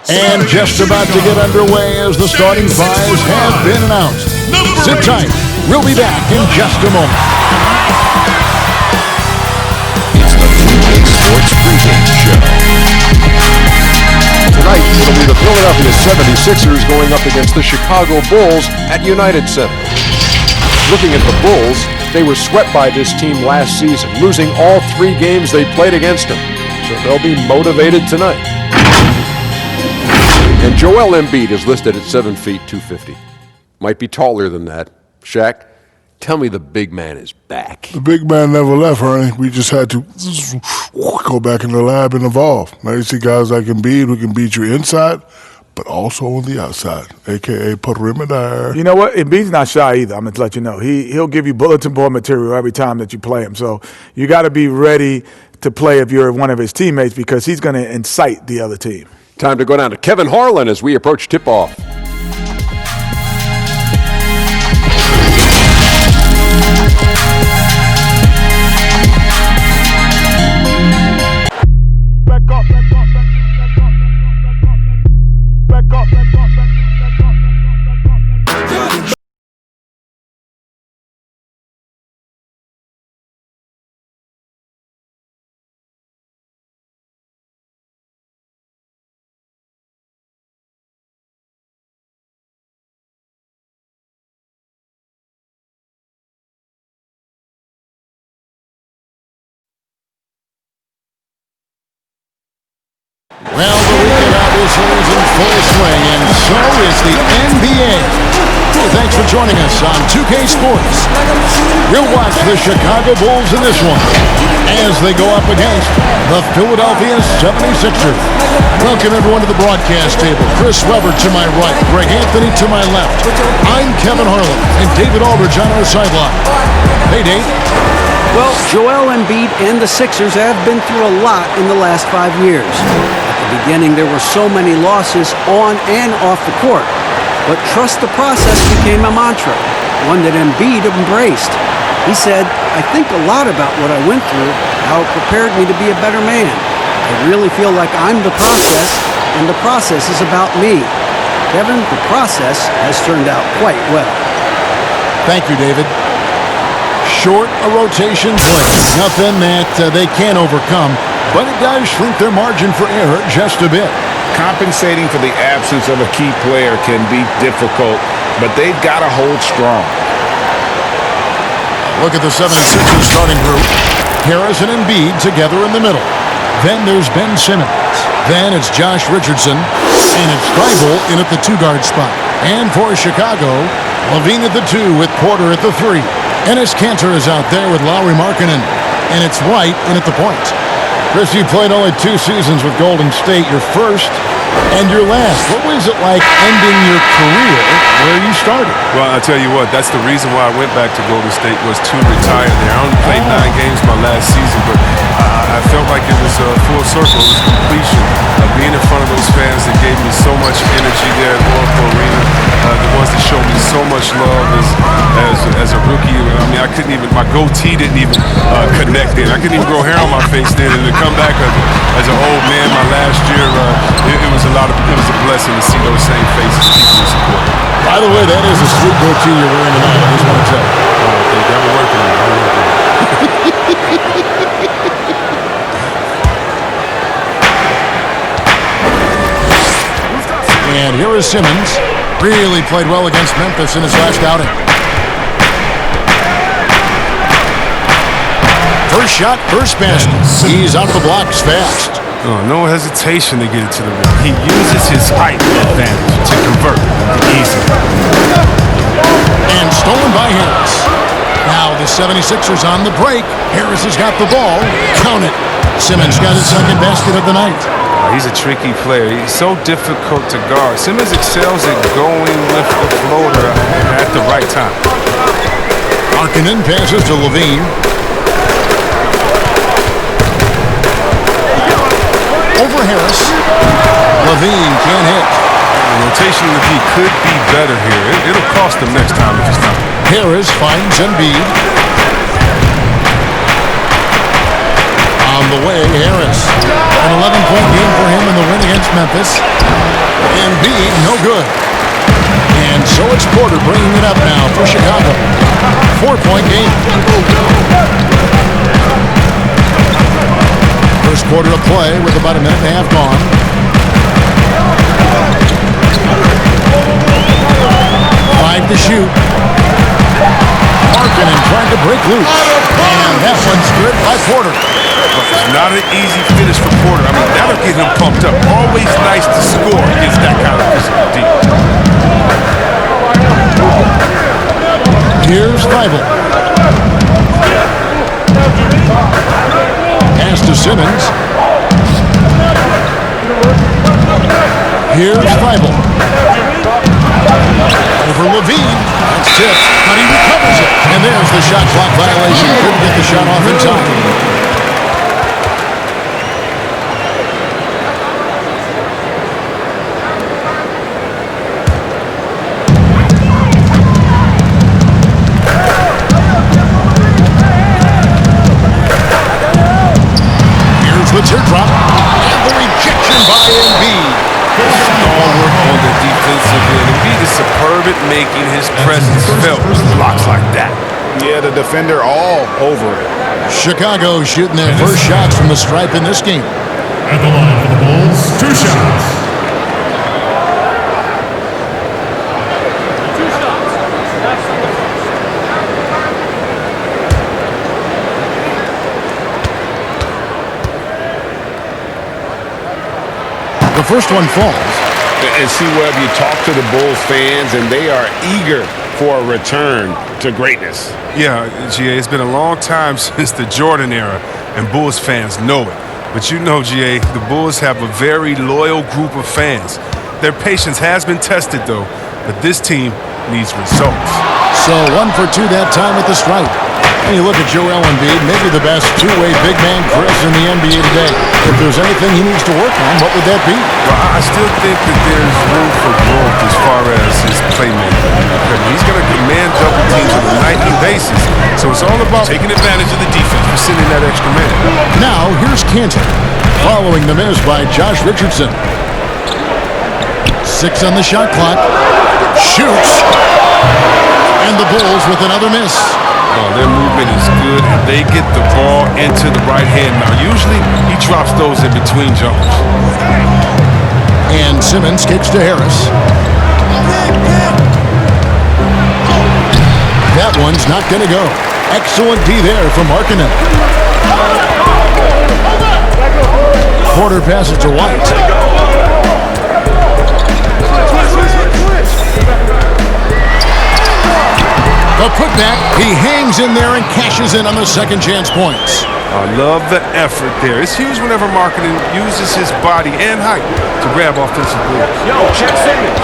And just about to get underway as the starting fives have been announced. Sit tight. We'll be back in just a moment. It's the 2K Sports pregame show. Tonight, it'll be the Philadelphia 76ers going up against the Chicago Bulls at United Center. Looking at the Bulls, they were swept by this team last season, losing all 3 games they played against them. So they'll be motivated tonight. And Joel Embiid is listed at 7 feet 250. Might be taller than that. Shaq, tell me the big man is back. The big man never left, Ernie. We just had to go back in the lab and evolve. Now you see guys like Embiid who can beat you inside, but also on the outside, a.k.a. perimeter. You know what? Embiid's not shy either. I'm going to let you know. He'll give you bulletin board material every time that you play him. So you got to be ready to play if you're one of his teammates because he's going to incite the other team. Time to go down to Kevin Harlan as we approach tip-off. Well, the weekend obviously is in full swing, and so is the NBA. Hey, thanks for joining us on 2K Sports. We'll watch the Chicago Bulls in this one as they go up against the Philadelphia 76ers. Welcome, everyone, to the broadcast table. Chris Webber to my right, Greg Anthony to my left. I'm Kevin Harlan, and David Aldridge on our sideline. Hey, Dave. Well, Joel Embiid and the Sixers have been through a lot in the last 5 years. At the beginning, there were so many losses on and off the court. But trust the process became a mantra, one that Embiid embraced. He said, I think a lot about what I went through, how it prepared me to be a better man. I really feel like I'm the process, and the process is about me. Kevin, the process has turned out quite well. Thank you, David. Short a rotation play, nothing that they can't overcome, but it does shrink their margin for error just a bit. Compensating for the absence of a key player can be difficult, but they've got to hold strong. Look at the 76ers starting group. Harris and Embiid together in the middle. Then there's Ben Simmons. Then it's Josh Richardson. And it's Thybulle in at the 2-guard spot. And for Chicago, Levine at the 2 with Porter at the 3. Enes Kanter is out there with Lauri Markkanen. And it's White in at the point. Chris, you played only 2 seasons with Golden State, your first and your last. What was it like ending your career where you started? Well, I'll tell you what, that's the reason why I went back to Golden State was to retire there. I only played 9 games my last season, but I felt like it was a full circle. It was completion. Being in front of those fans that gave me so much energy there at Oracle Arena, the ones that showed me so much love as a rookie. I mean, I couldn't even, my goatee didn't even connect then. I couldn't even grow hair on my face then. And to come back as an old man my last year, it was a blessing to see those same faces, people who support. By the way, that is a sweet goatee you're wearing tonight, I just want to tell you. Thank you. I've been working on it. And here is Simmons. Really played well against Memphis in his last outing. First shot, first basket. He's out of the blocks fast. Oh, no hesitation to get it to the rim. He uses his height advantage to convert easy. And stolen by Harris. Now the 76ers on the break. Harris has got the ball. Count it. Simmons got his second basket of the night. He's a tricky player. He's so difficult to guard. Simmons excels at going with the floater at the right time. Markkanen passes to Levine. Over Harris. Levine can't hit. The rotation of the D could be better here. It'll cost them next time if it's not. Harris finds Embiid. On the way, Harris. An 11-point game for him in the win against Memphis. Memphis. Embiid, no good. And so it's Porter bringing it up now for Chicago. 4-point game. First quarter of play with about a minute and a half gone. Five to shoot. Markkanen trying to break loose. And that one's good by Porter. It's not an easy finish for Porter. I mean, that'll get him pumped up. Always nice to score against that kind of physical deep. Here's Thibault. Pass to Simmons. Here's Thibault. Over Levine. That's tipped, but he recovers it. And there's the shot clock violation. Couldn't get the shot off in time. The teardrop and the rejection by Embiid. Stalwart on the defensive end. Embiid is superb at making his presence felt with blocks like that. Yeah, the defender all over it. Chicago shooting their first shots from the stripe in this game. At the line for the Bulls, 2 shots. The first one falls. And see, Webb, you talk to the Bulls fans, and they are eager for a return to greatness. Yeah, GA, it's been a long time since the Jordan era, and Bulls fans know it. But you know, GA, the Bulls have a very loyal group of fans. Their patience has been tested, though, but this team needs results. So 1 for 2 that time at the stripe. And you look at Joel Embiid, maybe the best two-way big man presence in the NBA today. If there's anything he needs to work on, what would that be? Well, I still think that there's room for growth as far as his playmaking. He's going to command double teams on a nightly basis, so it's all about taking advantage of the defense for sending that extra man. Now, here's Cantor, following the miss by Josh Richardson. 6 on the shot clock. Shoots. And the Bulls with another miss. Oh, their movement is good, and they get the ball into the right hand. Now, usually he drops those in between jumpers. And Simmons kicks to Harris. That one's not going to go. Excellent D there from Markkanen. Porter passes to White. The putback, he hangs in there and cashes in on the second chance points. I love the effort there. It's huge whenever Markkanen uses his body and height to grab offensive boards. Yo, check Simmons.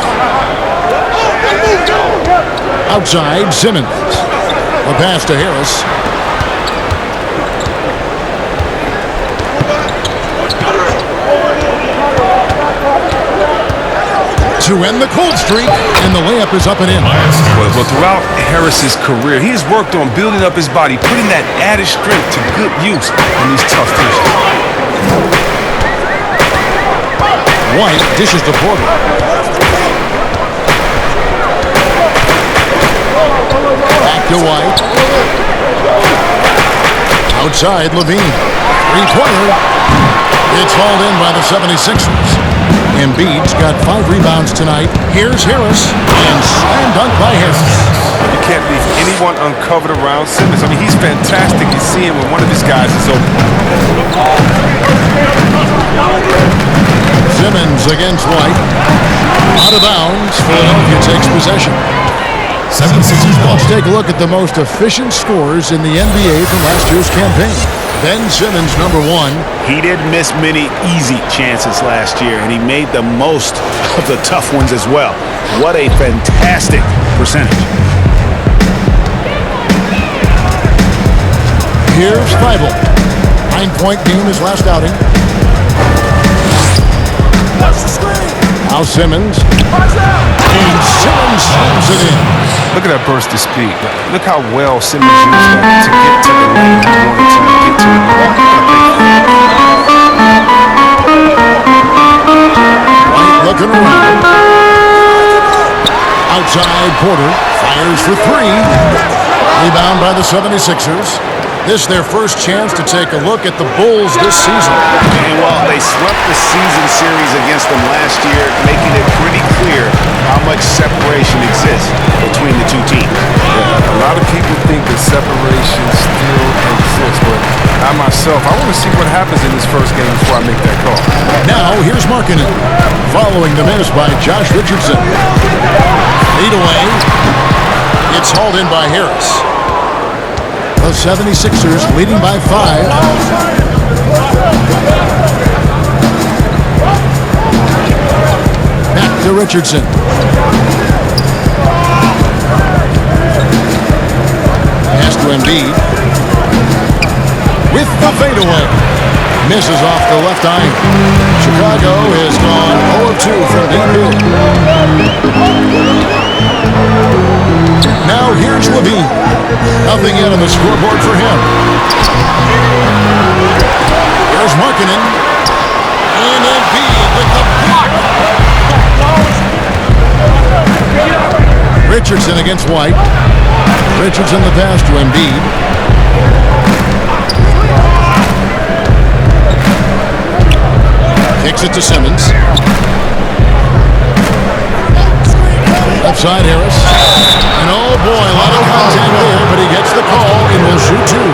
Outside, Simmons. A pass to Harris. To end the cold streak, and the layup is up and in. Well, throughout Harris's career, he has worked on building up his body, putting that added strength to good use on these tough dishes. White dishes to Porter. Back to White. Outside, Levine. Three-pointer. It's hauled in by the 76ers. Embiid's got 5 rebounds tonight. Here's Harris, and slam dunk by Harris. You can't leave anyone uncovered around Simmons. I mean, he's fantastic at seeing when one of his guys is open. Simmons against White. Out of bounds. Philadelphia takes possession. 76ers ball. Let's take a look at the most efficient scorers in the NBA from last year's campaign. Ben Simmons, number 1. He didn't miss many easy chances last year, and he made the most of the tough ones as well. What a fantastic percentage. Here's Thibault. 9-point game his last outing. Now Simmons. And Simmons slams it in. Look at that burst of speed. Look how well Simmons used that to get to the lane he wanted to get to. outside, Porter fires for three. Rebound by the 76ers. This is their first chance to take a look at the Bulls this season. And while they swept the season series against them last year, making it pretty clear how much separation exists between the two teams. A lot of people think that separation still exists, but I myself, I want to see what happens in this first game before I make that call. Now, here's Markkanen, following the miss by Josh Richardson. Lead away. It's hauled in by Harris. The 76ers leading by 5. Back to Richardson. Pass to Embiid. With the fadeaway. Misses off the left iron. Chicago has gone 0-2 from deep. Now here's Levine. Nothing yet on the scoreboard for him. There's Markkanen. And Embiid with the block. Richardson against White. Richardson the pass to Embiid. Kicks it to Simmons. Left side, Harris. And oh boy, a lot of contact there, but he gets the call and will shoot two.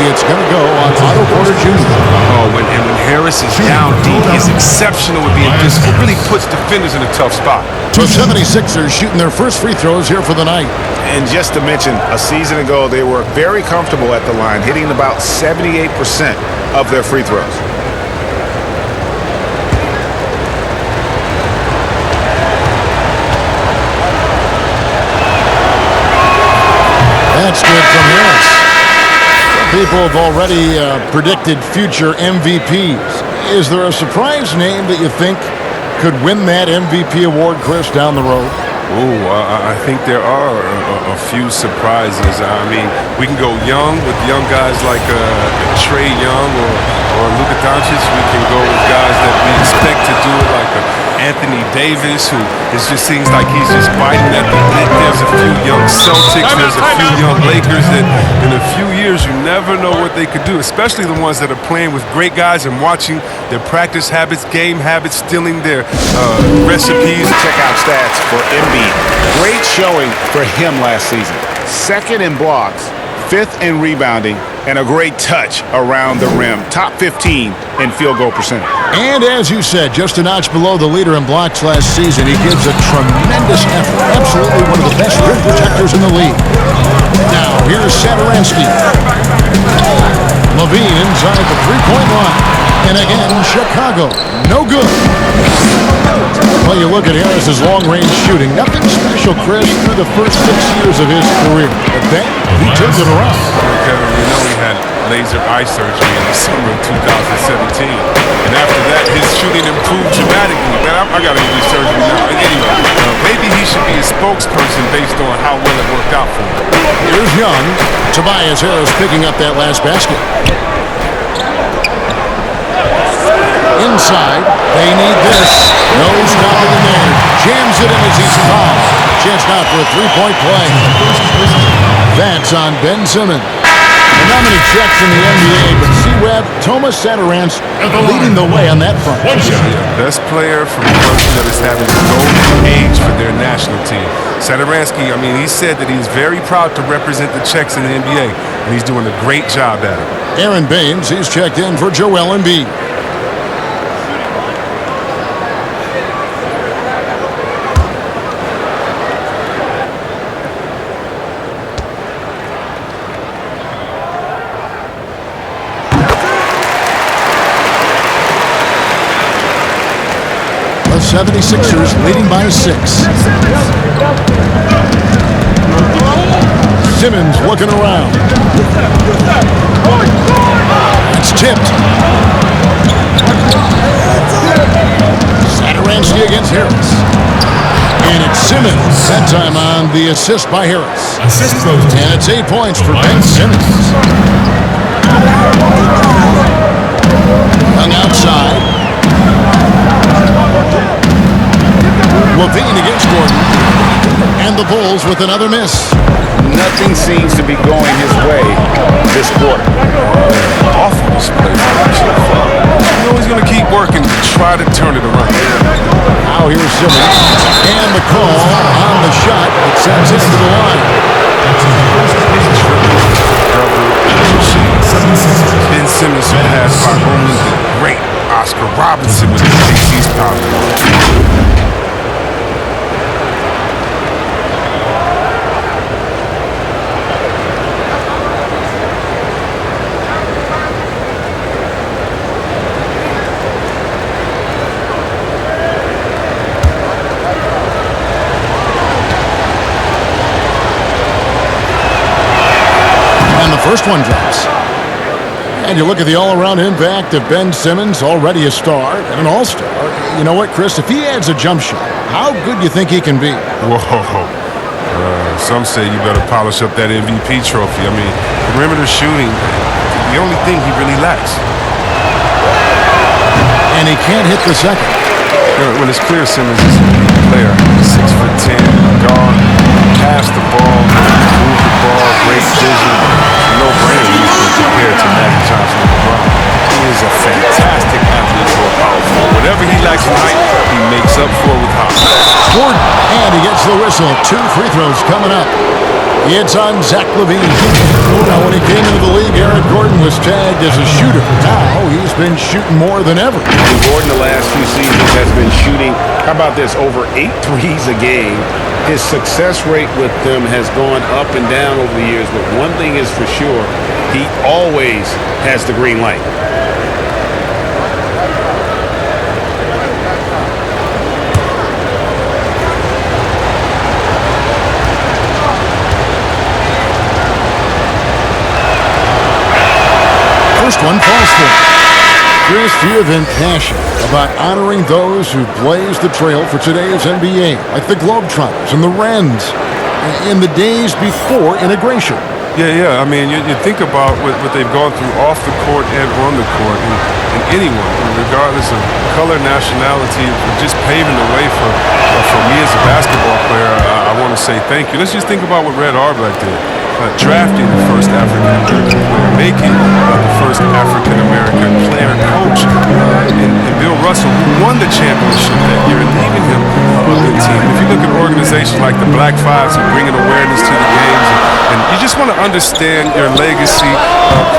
It's going to go on Otto Porter Jr. Oh, when Harris is down deep, he's exceptional with being physical. Really puts defenders in a tough spot. The 76ers shooting their first free throws here for the night. And just to mention, a season ago, they were very comfortable at the line, hitting about 78% of their free throws. That's good from Harris. People have already predicted future MVPs. Is there a surprise name that you think could win that MVP award, Chris, down the road? I think there are a few surprises. I mean, we can go young with young guys like Trae Young or Luka Doncic. We can go with guys that we expect to do it like Anthony Davis, who it just seems like he's just biting at the bit. There's a few young Celtics, there's a few young Lakers that in a few years you never know what they could do, especially the ones that are playing with great guys and watching their practice habits, game habits, stealing their recipes. Check out stats for Embiid. Great showing for him last season. Second in blocks, fifth in rebounding, and a great touch around the rim. Top 15 in field goal percentage. And as you said, just a notch below the leader in blocks last season. He gives a tremendous effort. Absolutely one of the best rim protectors in the league. Now, here's Satoransky. Levine inside the three-point line. And again, Chicago. No good. Well, you look at Harris's long-range shooting. Nothing special, Chris, through the first 6 years of his career. But then, he turned it around. Kevin, we know he had laser eye surgery in the summer of 2017. And after that, his shooting improved dramatically. Man, I got to do surgery now. Anyway, maybe he should be a spokesperson based on how well it worked out for him. Here's Young. Tobias Harris picking up that last basket. Inside, they need this. No stopping in there. Jams it in as he's fouled. Chance now for a three-point play. That's on Ben Simmons. And not many checks in the NBA, but C-Web, Tomas Satoransky leading the way on that front. Best player from a person that is having the golden age for their national team. Satoransky, I mean, he said that he's very proud to represent the Czechs in the NBA, and he's doing a great job at it. Aaron Baines, he's checked in for Joel Embiid. The 76ers leading by 6. Simmons looking around. It's tipped. Satoransky against Harris. And it's Simmons. That time on the assist by Harris. And it's 8 points for Ben Simmons. Hung outside. Levine against Gordon. And And the Bulls with another miss. Nothing seems to be going his way this quarter. Awful display from him so far. You know he's going to keep working to try to turn it around. Now here's Simmons. And the call on the shot that sends it to the line. Ben Simmons surpassed by only the great Oscar Robinson with the KC's power. First one drops. And you look at the all-around impact of Ben Simmons, already a star and an all-star. You know what, Chris? If he adds a jump shot, how good do you think he can be? Whoa. Some say you better polish up that MVP trophy. I mean, perimeter shooting, the only thing he really lacks. And he can't hit the second. When it's clear Simmons is a player, 6'10", guard, pass the ball, move the ball, great vision. No-brainer compared to Magic Johnson and LeBron. He is a fantastic athlete for a power forward. Whatever he lacks in height, he makes up for with height. Gordon, and he gets the whistle. 2 free throws coming up. It's on Zach LaVine. Now, when he came into the league, Aaron Gordon was tagged as a shooter. Now he's been shooting more than ever. And Gordon the last few seasons has been shooting, how about this, over 8 threes a game. His success rate with them has gone up and down over the years, but one thing is for sure, he always has the green light. First one falls for him. Chris, you have been passionate about honoring those who blazed the trail for today's NBA, like the Globetrotters and the Wrens, in the days before integration. Yeah. I mean, you think about what they've gone through off the court and on the court, and anyone, regardless of color, nationality, just paving the way for me as a basketball player. I want to say thank you. Let's just think about what Red Auerbach did. Drafting the first African-American player, making the first African-American player coach in Bill Russell, who won the championship that year, and leaving him a good team. If you look at organizations like the Black Fives who bringing awareness to the games, and you just want to understand your legacy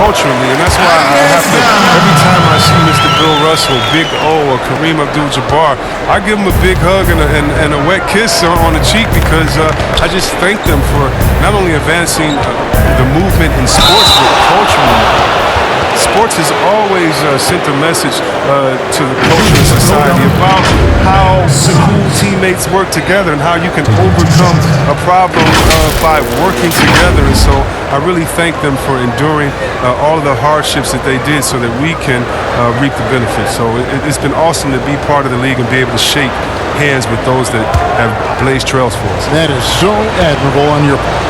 culturally, and that's why I have to, every time I see Mr. Bill Russell, Big O, or Kareem Abdul-Jabbar, I give them a big hug and a wet kiss on the cheek, because I just thank them for not only advancing the movement in sports, but culturally. Sports has always sent a message to the culture and society about how cool teammates work together and how you can overcome a problem by working together. And so I really thank them for enduring all of the hardships that they did so that we can reap the benefits. So it's been awesome to be part of the league and be able to shake hands with those that have blazed trails for us. That is so admirable on your part.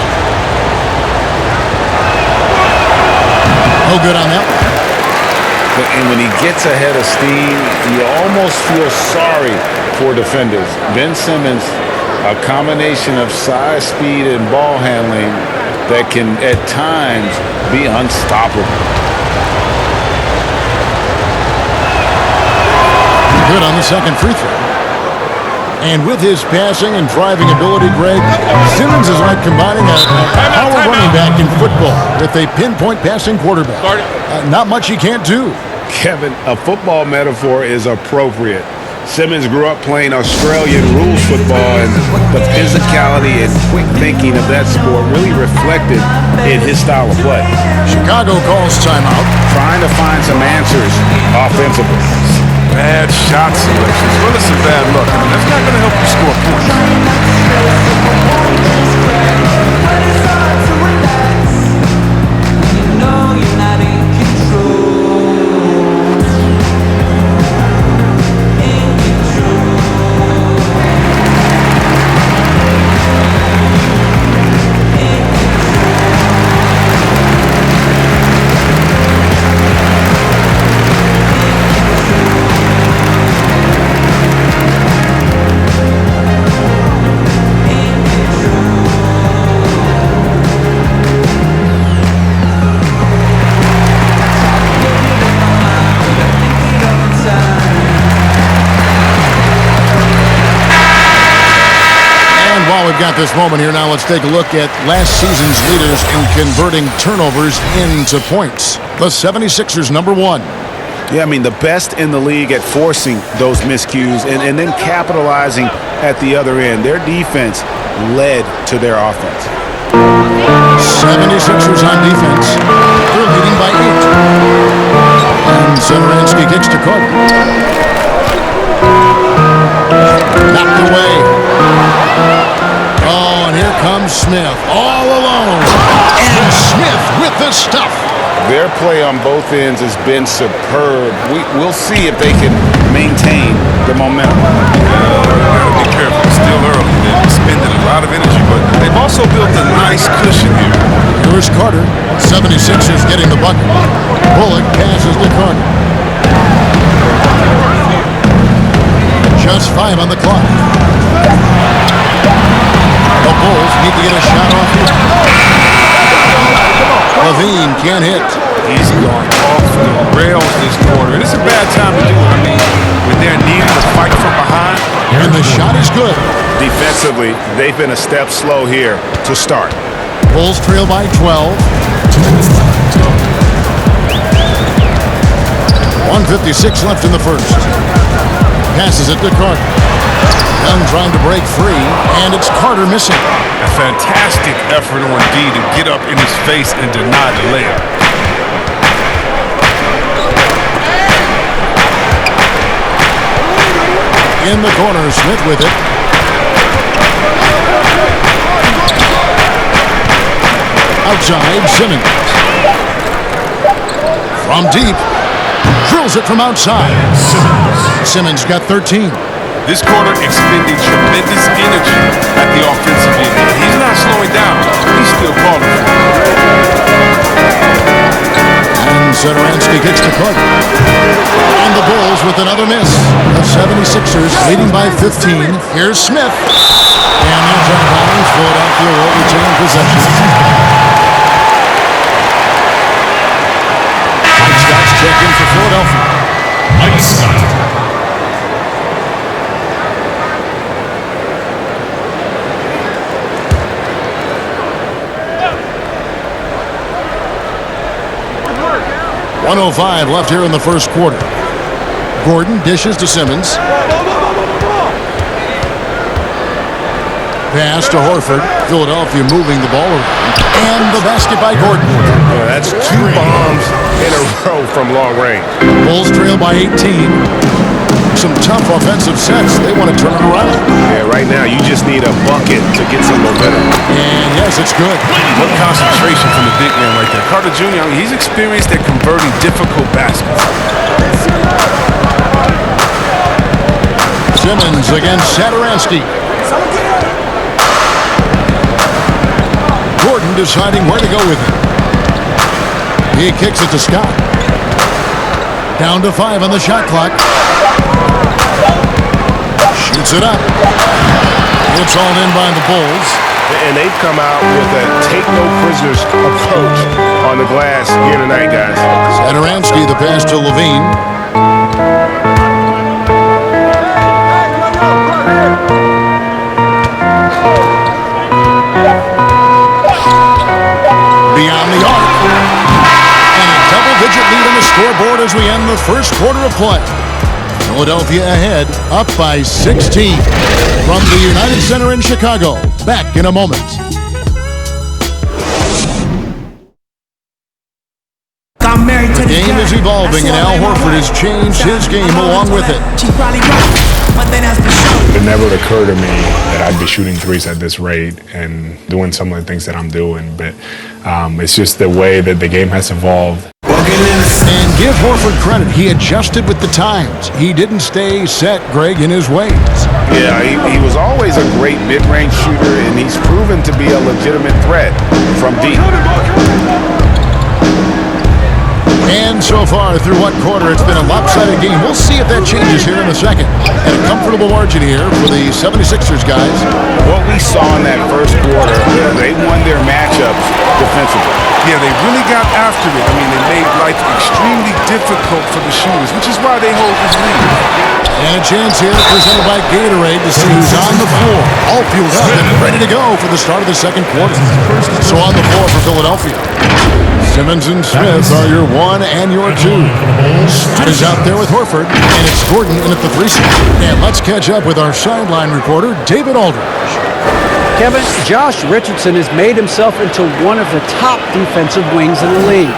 No good on that one. And when he gets ahead of steam, you almost feel sorry for defenders. Ben Simmons, a combination of size, speed, and ball handling that can at times be unstoppable. Good on the second free throw. And with his passing and driving ability, Greg, Simmons is like combining a power running back in football with a pinpoint passing quarterback. Not much he can't do. Kevin, a football metaphor is appropriate. Simmons grew up playing Australian rules football, and the physicality and quick thinking of that sport really reflected in his style of play. Chicago calls timeout. Trying to find some answers offensively. Bad shot selection, as well as some bad luck. I mean, that's not going to help you score points. We've got this moment here now. Let's take a look at last season's leaders in converting turnovers into points. The 76ers, number 1. Yeah, I mean, the best in the league at forcing those miscues and then capitalizing at the other end. Their defense led to their offense. 76ers on defense. They're leading by 8. And Satoransky kicks to Carter. Knocked away. Oh, and here comes Smith all alone. And Smith with the stuff. Their play on both ends has been superb. We'll see if they can maintain the momentum. Gotta be careful. It's still early. They're expending a lot of energy, but they've also built a nice cushion here. Here's Carter. 76ers getting the bucket. Bullock passes to Carter. Just 5 on the clock. The Bulls need to get a shot off here. Levine can't hit. He's gone off the rails this quarter. It's a bad time to do it. I mean, when they're needing to fight from behind. And the shot is good. Defensively, they've been a step slow here to start. Bulls trail by 12. 1:56 left in the first. Passes it to Carter. Young trying to break free, and it's Carter missing. A fantastic effort on D to get up in his face and deny the layup. In the corner, Smith with it. Outside, Simmons. From deep. Drills it from outside. Simmons got 13. This quarter expending tremendous energy at the offensive end. He's not slowing down. He's still calling for it. And Satoransky kicks to Carter. And the Bulls with another miss. The 76ers leading by 15. Here's Smith. And that's out of bounds. Philadelphia will retain possession. Mike Scott's check in for Philadelphia. Mike Scott. .105 left here in the first quarter. Gordon dishes to Simmons. Pass to Horford. Philadelphia moving the ball around. And the basket by Gordon. Yeah, that's 2 bombs in a row from long range. Bulls trail by 18. Some tough offensive sets. They want to turn it around. Yeah, right now you just need a bucket to get some momentum. And yes, it's good. What concentration from the big man right there. Carter Jr., I mean, he's experienced at converting difficult baskets. Simmons against Satoransky. Gordon deciding where to go with it. He kicks it to Scott. Down to 5 on the shot clock. Shoots it up. It's all in by the Bulls. And they've come out with a take-no-prisoners approach on the glass here tonight, guys. Satoransky, the pass to Levine. Beyond the arc. And a double-digit lead on the scoreboard as we end the first quarter of play. Philadelphia ahead, up by 16. From the United Center in Chicago. Back in a moment. The game is evolving, and Al Horford has changed his game along with it. It never occurred to me that I'd be shooting threes at this rate and doing some of the things that I'm doing, but it's just the way that the game has evolved. And give Horford credit. He adjusted with the times. He didn't stay set, Greg, in his ways. Yeah, he was always a great mid-range shooter, and he's proven to be a legitimate threat from deep. And so far, through one quarter, it's been a lopsided game. We'll see if that changes here in the second. And a comfortable margin here for the 76ers guys. What we saw in that first quarter, they won their matchups defensively. Yeah, they really got after it. I mean, they made life extremely difficult for the shooters, which is why they hold this lead. And a chance here presented by Gatorade to see who's on the floor. All fueled up and ready to go for the start of the second quarter. So on the floor for Philadelphia, Simmons and Smith are your 1 and your 2. Scott is out there with Horford, and it's Gordon in at the 3 spot. And let's catch up with our sideline reporter, David Aldridge. Kevin, Josh Richardson has made himself into one of the top defensive wings in the league.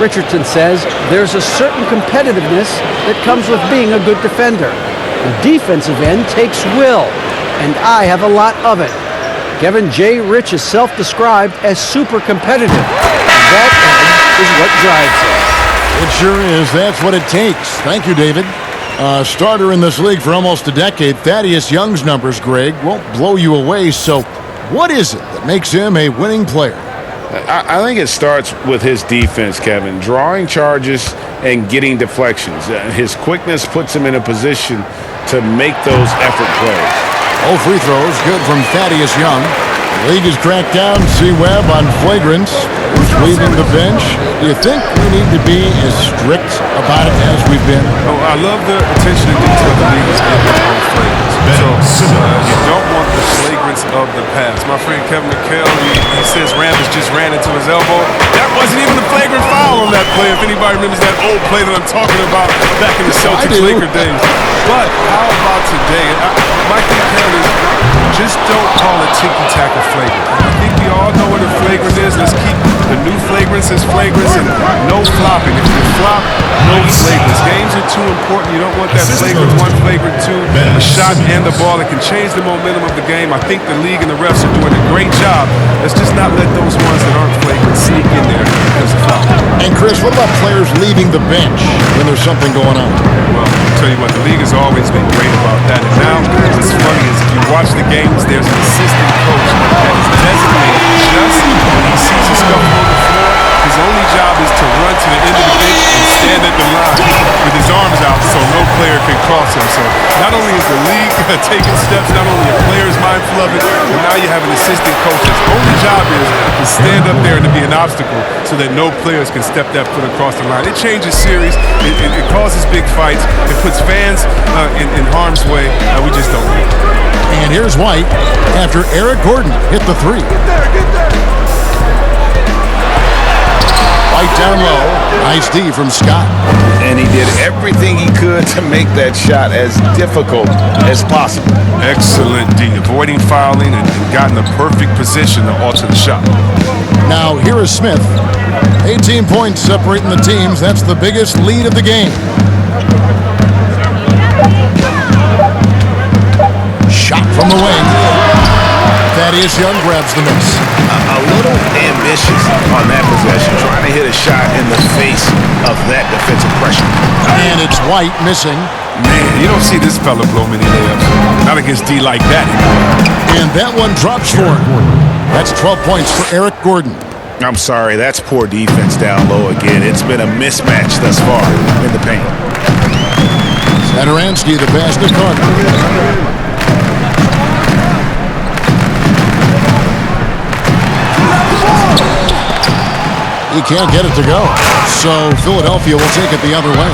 Richardson says there's a certain competitiveness that comes with being a good defender. The defensive end takes will, and I have a lot of it. Kevin, J. Rich is self-described as super competitive. And that edge is what drives him. It sure is. That's what it takes. Thank you, David. Starter in this league for almost a decade. Thaddeus Young's numbers, Greg, won't blow you away. So what is it that makes him a winning player? I think it starts with his defense, Kevin. Drawing charges and getting deflections. His quickness puts him in a position to make those effort plays. All free throws good from Thaddeus Young. The league has cracked down C-Webb on flagrants. Who's leaving the bench? Do you think we need to be as strict about it as we've been? Oh, I love the attention to detail the league is getting on flagrants. So you don't want the flagrants of the past. My friend Kevin McHale, he says Rambis just ran into his elbow. That wasn't even a flagrant foul on that play. If anybody remembers that old play that I'm talking about back in the Celtics-Laker days. But how about today? My thing, Kevin, is just don't call it ticky-tack a flagrant. I think we all know what a flagrant is. Let's keep the new flagrants as flagrants and no flopping. If you flop, no flagrants. Games are too important. You don't want that flagrant 1, flagrant 2, a shot and the ball. It can change the momentum of the game. I think the league and the refs are doing a great job. Let's just not let those ones that aren't flagrant sneak in there because of flopping. And Chris, what about players leaving the bench when there's something going on? Well, I'll tell you what, the league has always been great about that. And now, what's funny is if you watch the games, there's an assistant coach that is designated just when he sees a scuffle on the floor. His only job is to run to the end of the bench and stand at the line with his arms out so no player can cross him. So not only is the league taking steps, not only are players mindful of it, but now you have an assistant coach. His only job is to stand up there and to be an obstacle so that no players can step that foot across the line. It changes series. It causes big fights. It puts fans in harm's way. We just don't need it. And here's White after Eric Gordon hit the 3. White down low. Nice D from Scott. And he did everything he could to make that shot as difficult as possible. Excellent D, avoiding fouling and gotten the perfect position to alter the shot. Now here is Smith. 18 points separating the teams. That's the biggest lead of the game. Shot from the wing. Thaddeus Young grabs the miss. A little ambitious on that possession, trying to hit a shot in the face of that defensive pressure. And it's White missing. Man, you don't see this fella blow many layups. Not against D like that. And that one drops for him. That's 12 points for Eric Gordon. I'm sorry, that's poor defense down low again. It's been a mismatch thus far in the paint. Satoransky, the pass to Carter. He can't get it to go. So Philadelphia will take it the other way.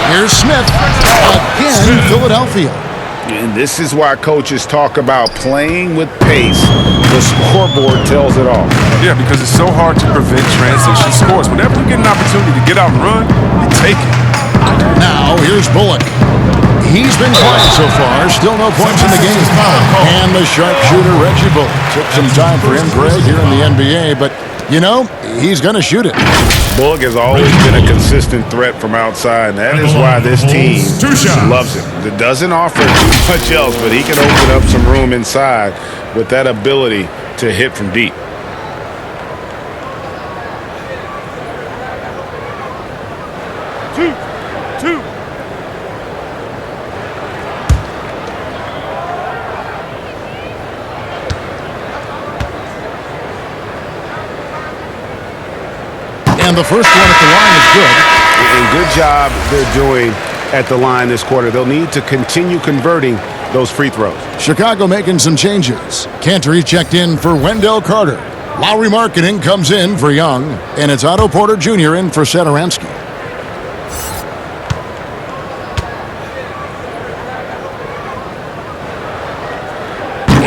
Here's Smith. Again, Philadelphia. And this is why coaches talk about playing with pace. The scoreboard tells it all. Yeah, because it's so hard to prevent transition scores. Whenever you get an opportunity to get out and run, you take it. Now, here's Bullock. He's been quiet so far. Still no points in the game. And the sharpshooter, Reggie Bullock. Took some time for him, Greg, here in the NBA, but you know, he's going to shoot it. Bullock has always been a consistent threat from outside, and that is why this team loves him. It doesn't offer too much else, but he can open up some room inside with that ability to hit from deep. And the first one at the line is good. And good job they're doing at the line this quarter. They'll need to continue converting those free throws. Chicago making some changes. Cantor checked in for Wendell Carter. Lowry Marketing comes in for Young, and it's Otto Porter Jr. in for Satoransky.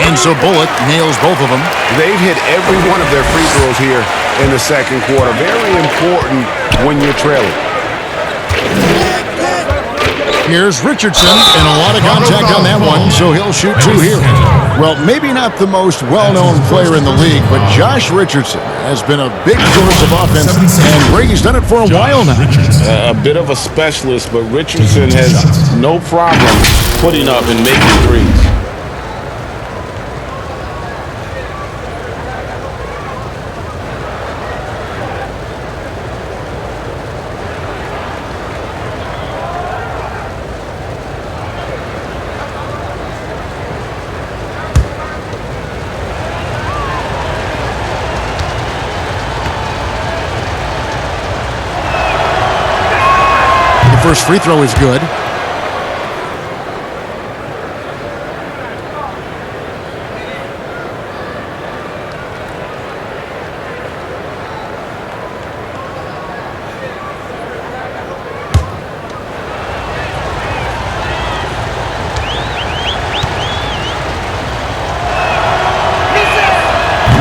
And so Bullock nails both of them. They've hit every one of their free throws here in the second quarter. Very important when you're trailing. Here's Richardson, and a lot of contact on that one, so he'll shoot two here. Well, maybe not the most well-known player in the league, but Josh Richardson has been a big source of offense, and Brady's done it for a while now. A bit of a specialist, but Richardson has no problem putting up and making threes. First free throw is good.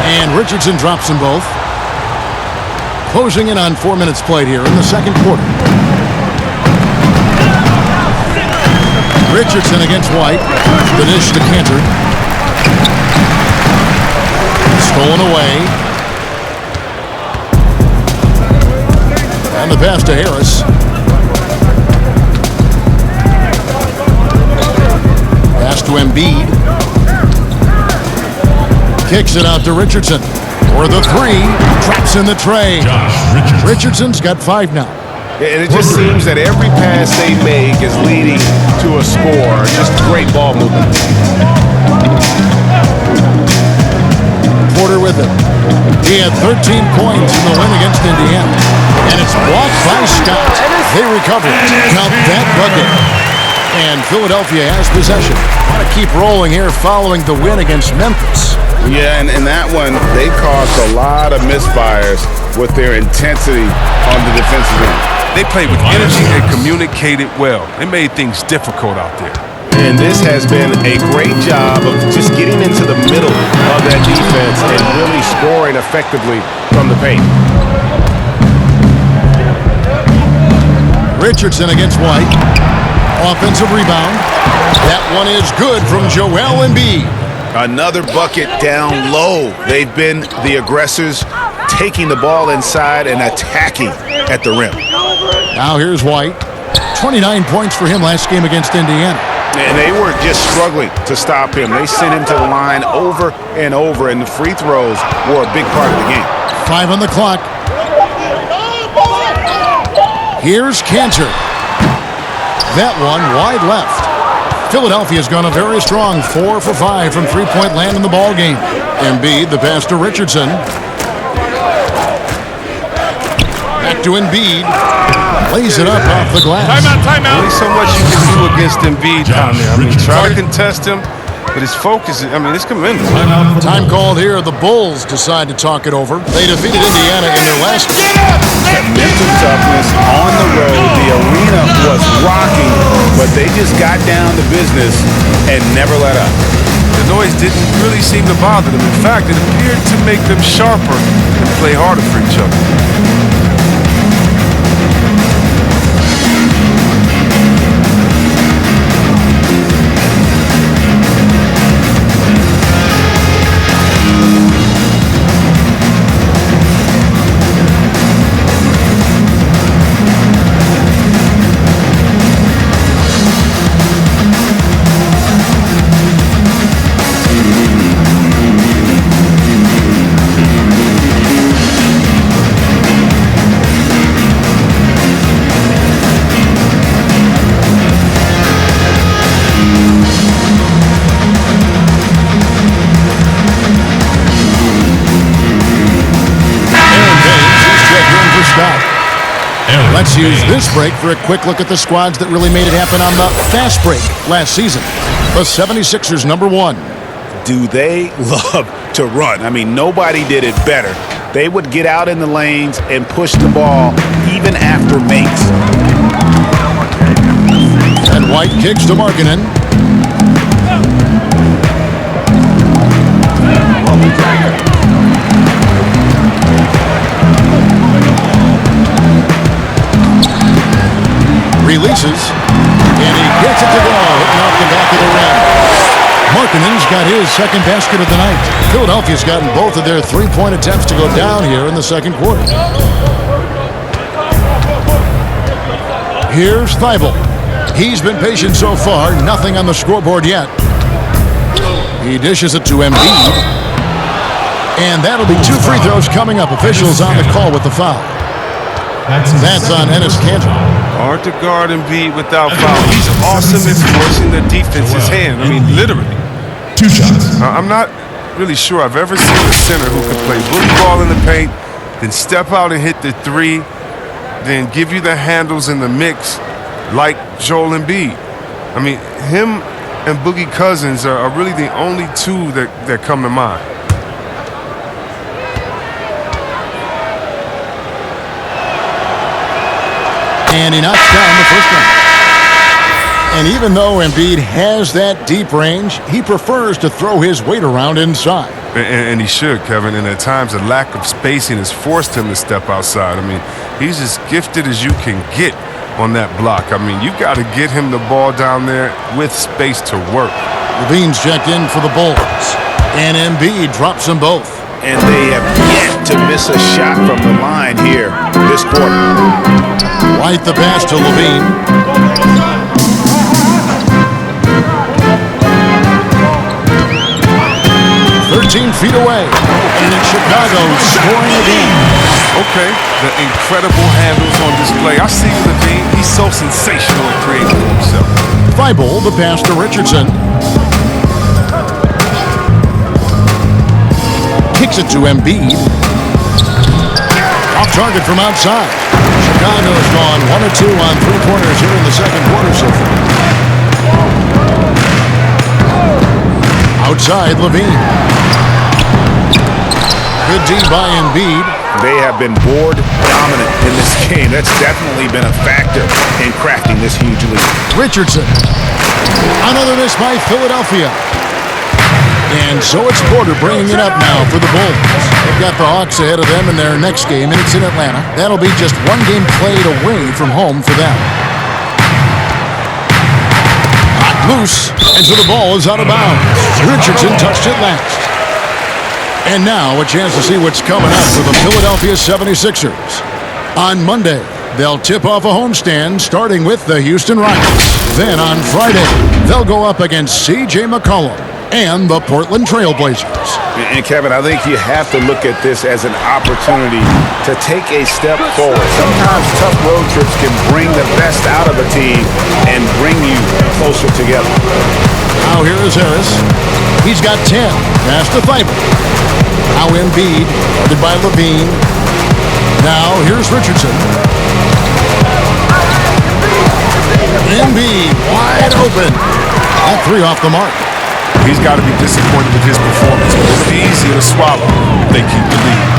And Richardson drops them both. Closing in on 4 minutes played here in the second quarter. Richardson against White. The dish to Cantor. Stolen away. And the pass to Harris. Pass to Embiid. Kicks it out to Richardson. For the three. Drops in the tray. Richardson's got 5 now. And it just seems that every pass they make is leading to a score. Just great ball movement. Porter with it. He had 13 points in the win against Indiana. And it's blocked by Scott. They recover it. Count that bucket. And Philadelphia has possession. Want to keep rolling here following the win against Memphis. Yeah, and in that one, they caused a lot of misfires with their intensity on the defensive end. They played with energy and communicated well. They made things difficult out there. And this has been a great job of just getting into the middle of that defense and really scoring effectively from the paint. Richardson against White. Offensive rebound. That one is good from Joel Embiid. Another bucket down low. They've been the aggressors, taking the ball inside and attacking at the rim. Now here's White. 29 points for him last game against Indiana. And they were just struggling to stop him. They sent him to the line over and over, and the free throws were a big part of the game. 5 on the clock. Here's Cantor. That one wide left. Philadelphia's gone a very strong 4 for 5 from three-point land in the ball game. Embiid, the pass to Richardson. Back to Embiid. Lays it up off the glass. Timeout. Only so much you can do against Embiid down there. I mean, try to contest him, but his focus, it's tremendous. Time called here. The Bulls decide to talk it over. They defeated Indiana in their last game. That mental toughness on the road. The arena was rocking, but they just got down to business and never let up. The noise didn't really seem to bother them. In fact, it appeared to make them sharper and play harder for each other. Let's use this break for a quick look at the squads that really made it happen on the fast break last season. The 76ers, number 1. Do they love to run? I mean, nobody did it better. They would get out in the lanes and push the ball even after makes. And White kicks to Markkanen. Releases, and he gets it to go, hitting off the back of the rim. Markkanen's got his second basket of the night. Philadelphia's gotten both of their three-point attempts to go down here in the second quarter. Here's Thibault. He's been patient so far, nothing on the scoreboard yet. He dishes it to Embiid. And that'll be 2 free throws coming up. Officials on the call with the foul. That's on Enes Kanter. Hard to guard Embiid without foul. He's awesome at forcing the defense's hand. I mean, literally. 2 shots. I'm not really sure I've ever seen a center who could play bully ball in the paint, then step out and hit the 3, then give you the handles in the mix like Joel Embiid. I mean, him and Boogie Cousins are really the only 2 that come to mind. And he knocks down the first one. And even though Embiid has that deep range, he prefers to throw his weight around inside. And he should, Kevin. And at times, the lack of spacing has forced him to step outside. I mean, he's as gifted as you can get on that block. I mean, you got to get him the ball down there with space to work. Levine's checked in for the Bulls. And Embiid drops them both. And they have yet to miss a shot from the line here this quarter. White the pass to Levine. Feet away, and it's Chicago scoring again. Okay, the incredible handles on display. I see Levine. He's so sensational at creating for himself. Thibault, the pass to Richardson. Kicks it to Embiid. Off target from outside. Chicago's gone 1 of 2 on 3-pointers here in the second quarter so far. Outside, Levine. Good D by Embiid. They have been board dominant in this game. That's definitely been a factor in crafting this huge lead. Richardson. Another miss by Philadelphia. And so it's Porter bringing it up now for the Bulls. They've got the Hawks ahead of them in their next game, and it's in Atlanta. That'll be just 1 game played away from home for them. Loose, and so the ball is out of bounds. Richardson touched it last. And now a chance to see what's coming up for the Philadelphia 76ers. On Monday, they'll tip off a homestand starting with the Houston Rockets. Then on Friday, they'll go up against C.J. McCollum and the Portland Trail Blazers. And Kevin, I think you have to look at this as an opportunity to take a step forward. Sometimes tough road trips can bring the best out of a team and bring you closer together. Now here is Harris. He's got 10. Pass to Thibault. Now Embiid, guarded by Levine. Now here's Richardson. Embiid wide open. All 3 off the mark. He's got to be disappointed with his performance. It's easy to swallow if they keep the lead.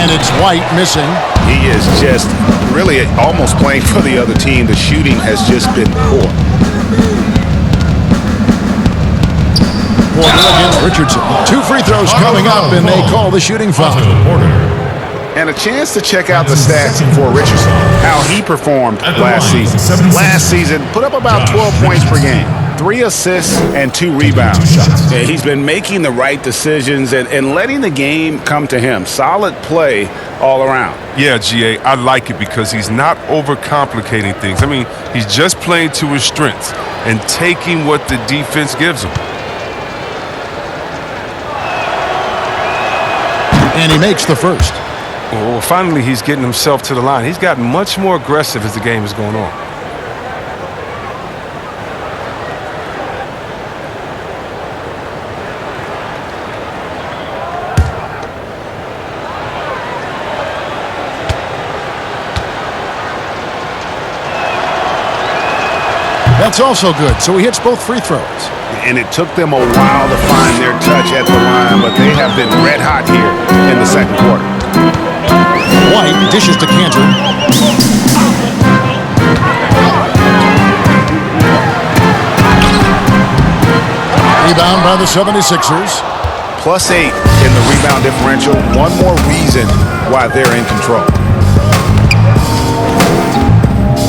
And it's White missing. He is just really almost playing for the other team. The shooting has just been poor. Porter against Richardson. 2 free throws coming up, and they call the shooting foul. And a chance to check out the stats for Richardson, how he performed last season. Last season, put up about 12 points per game, 3 assists, and 2 rebounds. Yeah, he's been making the right decisions and letting the game come to him. Solid play all around. Yeah, G.A., I like it because he's not overcomplicating things. I mean, he's just playing to his strengths and taking what the defense gives him. And he makes the first. Well, finally, he's getting himself to the line. He's gotten much more aggressive as the game is going on. That's also good, so he hits both free throws. And it took them a while to find their touch at the line, but they have been red hot here in the second quarter. White dishes to Cantor. Rebound by the 76ers. +8 in the rebound differential. One more reason why they're in control.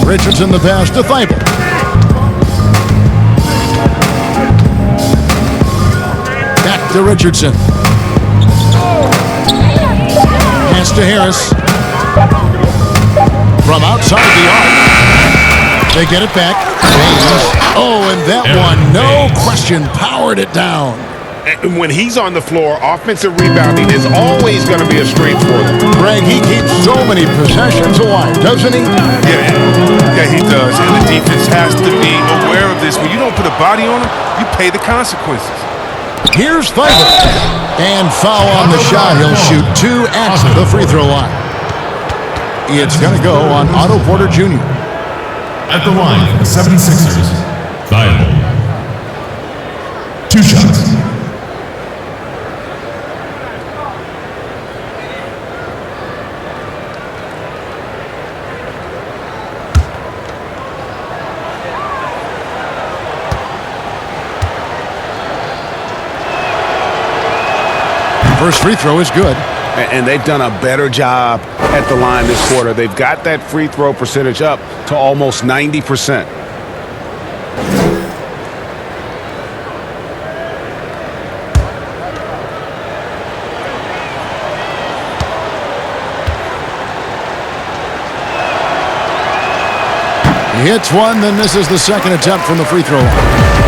Richardson the pass to Thibault. Back to Richardson. Pass to Harris. From outside the arc. They get it back. James. Oh, and that one, no question, powered it down. And when he's on the floor, offensive rebounding is always going to be a strength for them. Greg, he keeps so many possessions alive, doesn't he? Yeah, he does. And the defense has to be aware of this. When you don't put a body on him, you pay the consequences. Here's Thibault. And foul on the shot. He'll shoot 2 at the free throw line. It's going to go on Otto Porter Jr. At the line for the 76ers, Thibault. 2 shots. First free throw is good. And they've done a better job at the line this quarter. They've got that free throw percentage up to almost 90%. He hits one, then misses the second attempt from the free throw line.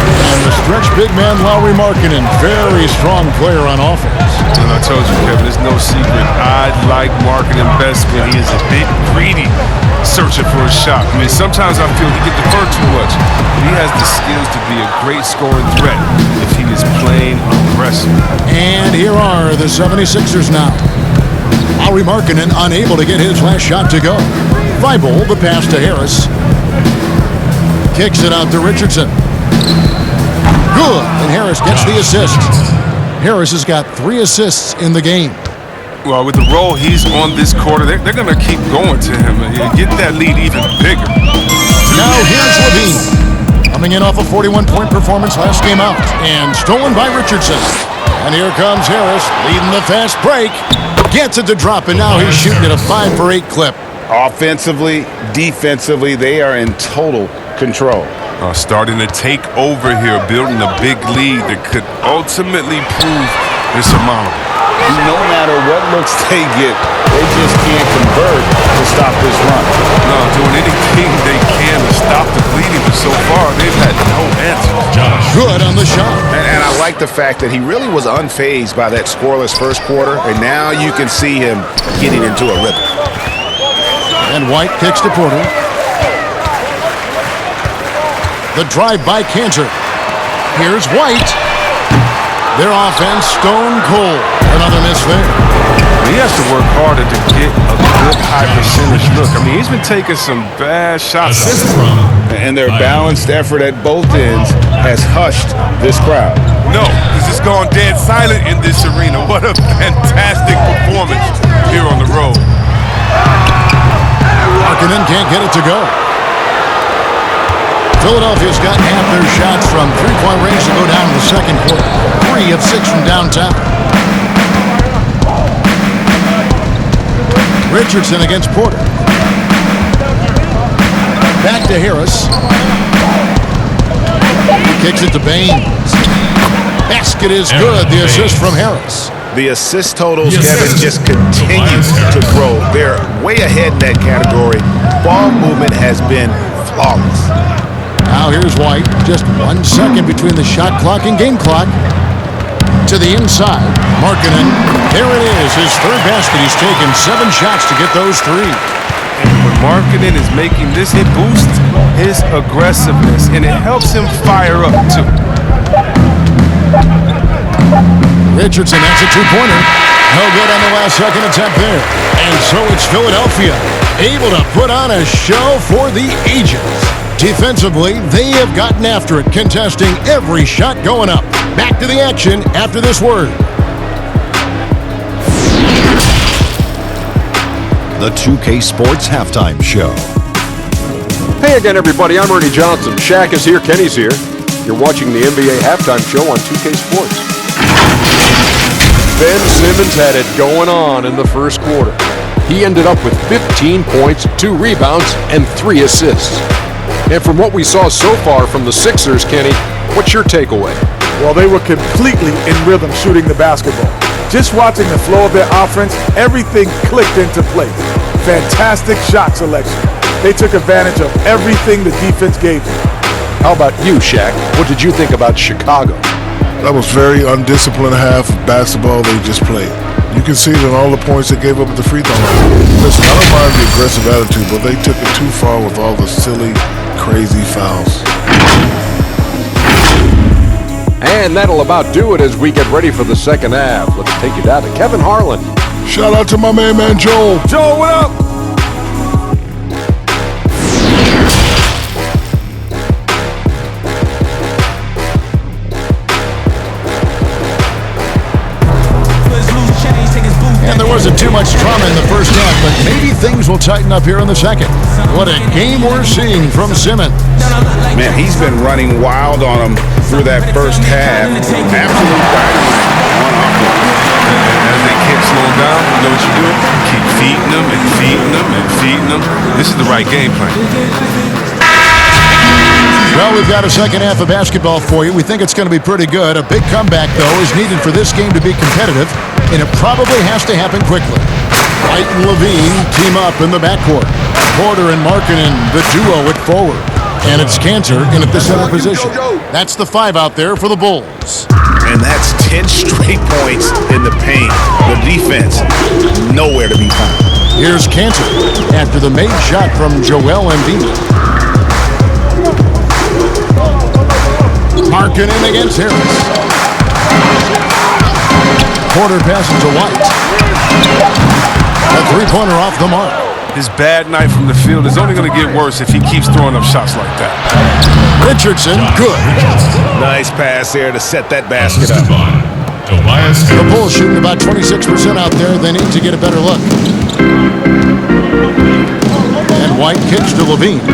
And the stretch big man, Lauri Markkanen, very strong player on offense. And I told you, Kevin, it's no secret. I like Markkanen best when he is a bit greedy, searching for a shot. I mean, sometimes I feel he gets deferred too much. But he has the skills to be a great scoring threat if he is playing aggressive. And here are the 76ers now. Lauri Markkanen unable to get his last shot to go. Thibault, the pass to Harris. Kicks it out to Richardson. Good, and Harris gets the assist. Harris has got 3 assists in the game. Well, with the role he's on this quarter, they're going to keep going to him and get that lead even bigger. Now here's Levine. Coming in off a 41-point performance last game out. And stolen by Richardson. And here comes Harris, leading the fast break. Gets it to drop, and now he's shooting at a 5 for 8 clip. Offensively, defensively, they are in total control. Starting to take over here, building a big lead that could ultimately prove insurmountable. No matter what looks they get, they just can't convert to stop this run. No, doing anything they can to stop the bleeding, but so far they've had no answer. Good on the shot. And I like the fact that he really was unfazed by that scoreless first quarter, and now you can see him getting into a rhythm. And White kicks to Porter. The drive by Cantor. Here's White. Their offense stone cold. Another miss there. He has to work harder to get a good high percentage look. I mean, he's been taking some bad shots. And their balanced effort at both ends has hushed this crowd. No, because it's gone dead silent in this arena. What a fantastic performance here on the road. Markkanen can't get it to go. Philadelphia's got half their shots from three-point range to go down in the second quarter. 3 of 6 from downtown. Richardson against Porter. Back to Harris. He kicks it to Baines. Basket is good. The assist from Harris. The assist totals, Kevin, just continue to grow. They're way ahead in that category. Ball movement has been flawless. Now here's White. Just 1 second between the shot clock and game clock. To the inside. Markkanen. There it is. His 3rd basket. He's taken 7 shots to get those 3. And when Markkanen is making this, it boosts his aggressiveness, and it helps him fire up, too. Richardson, that's a 2-pointer. No good on the last second attempt there. And so it's Philadelphia able to put on a show for the ages. Defensively, they have gotten after it, contesting every shot going up. Back to the action after this word. The 2K Sports Halftime Show. Hey again, everybody. I'm Ernie Johnson. Shaq is here. Kenny's here. You're watching the NBA Halftime Show on 2K Sports. Ben Simmons had it going on in the first quarter. He ended up with 15 points, 2 rebounds, and 3 assists. And from what we saw so far from the Sixers, Kenny, what's your takeaway? Well, they were completely in rhythm shooting the basketball. Just watching the flow of their offense, everything clicked into place. Fantastic shot selection. They took advantage of everything the defense gave them. How about you, Shaq? What did you think about Chicago? That was very undisciplined half of basketball they just played. You can see it in all the points they gave up at the free throw line. Listen, I don't mind the aggressive attitude, but they took it too far with all the silly, crazy fouls. And that'll about do it as we get ready for the second half. Let's take you down to Kevin Harlan. Shout out to my man Joel. Joel, what up? And there wasn't too much drama in the first half, but maybe things will tighten up here in the second. What a game we're seeing from Simmons. Man, he's been running wild on him through that first half. Absolute dynamite on offense. And as they keep slowing down, you know what you do? Keep feeding them and feeding them and feeding them. This is the right game plan. Well, we've got a second half of basketball for you. We think it's going to be pretty good. A big comeback, though, is needed for this game to be competitive, and it probably has to happen quickly. White and Levine team up in the backcourt. Porter and Markkanen, the duo at forward. And it's Cantor in at the center position. That's the 5 out there for the Bulls. And that's 10 straight points in the paint. The defense, nowhere to be found. Here's Cantor after the made shot from Joel Embiid. Markkanen against Harris. Porter passes to White. A three-pointer off the mark. His bad night from the field is only going to get worse if he keeps throwing up shots like that. Richardson, good. Nice pass there to set that basket up. The Bulls shooting about 26% out there. They need to get a better look. And White kicks to Levine.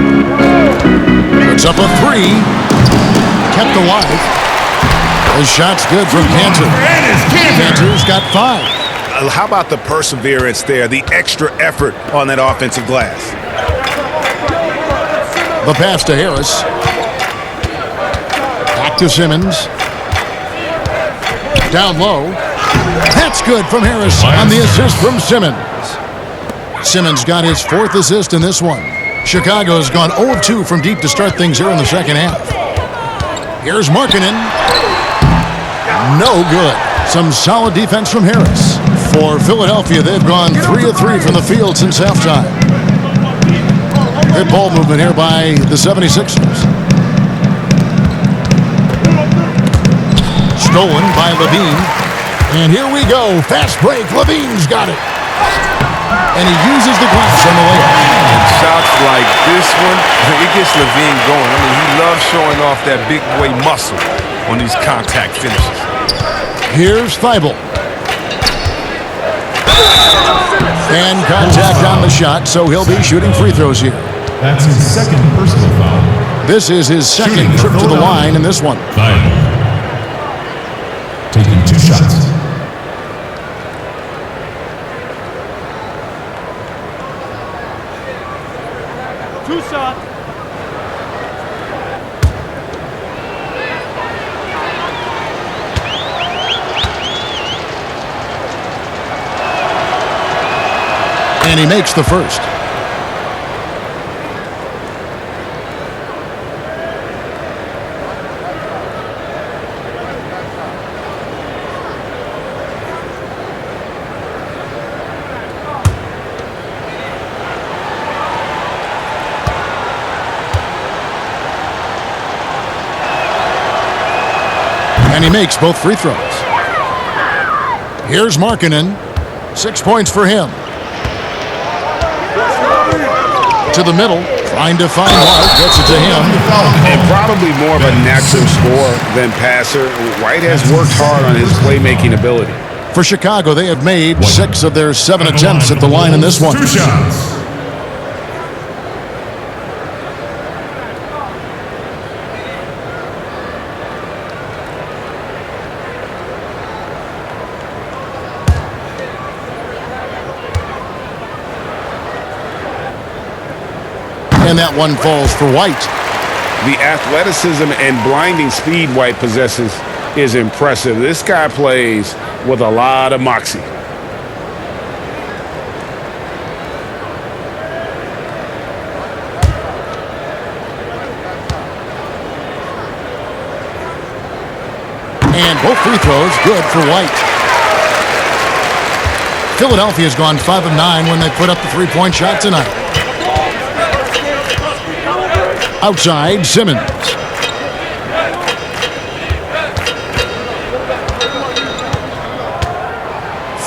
Puts up a 3. Kept alive. His shot's good from Cantor. Cantor's got 5. How about the perseverance there, the extra effort on that offensive glass? The pass to Harris. Back to Simmons. Down low. That's good from Harris on the assist from Simmons. Simmons got his 4th assist in this one. Chicago's gone 0 of 2 from deep to start things here in the second half. Here's Markkanen. No good. Some solid defense from Harris. For Philadelphia, they've gone 3 of 3 from the field since halftime. Good ball movement here by the 76ers. Stolen by Levine. And here we go. Fast break. Levine's got it. And he uses the glass on the layup. And shots like this one, it gets Levine going. I mean, he loves showing off that big boy muscle on these contact finishes. Here's Thibault. And contact on the shot, so he'll be shooting free throws here. That's his second personal foul. This is his second trip to the line in this one. Thibault. Taking 2 shots. And he makes the first. And he makes both free throws. Here's Markkanen. 6 points for him. To the middle. Trying to find White, gets it to him. And probably more of a natural scorer than passer. White has worked hard on his playmaking ability. For Chicago, they have made 6 of their 7 attempts at the line in this one. 2 shots. And that one falls for White. The athleticism and blinding speed White possesses is impressive. This guy plays with a lot of moxie. And both free throws good for White. Philadelphia's gone 5 of 9 when they put up the three-point shot tonight. Outside, Simmons.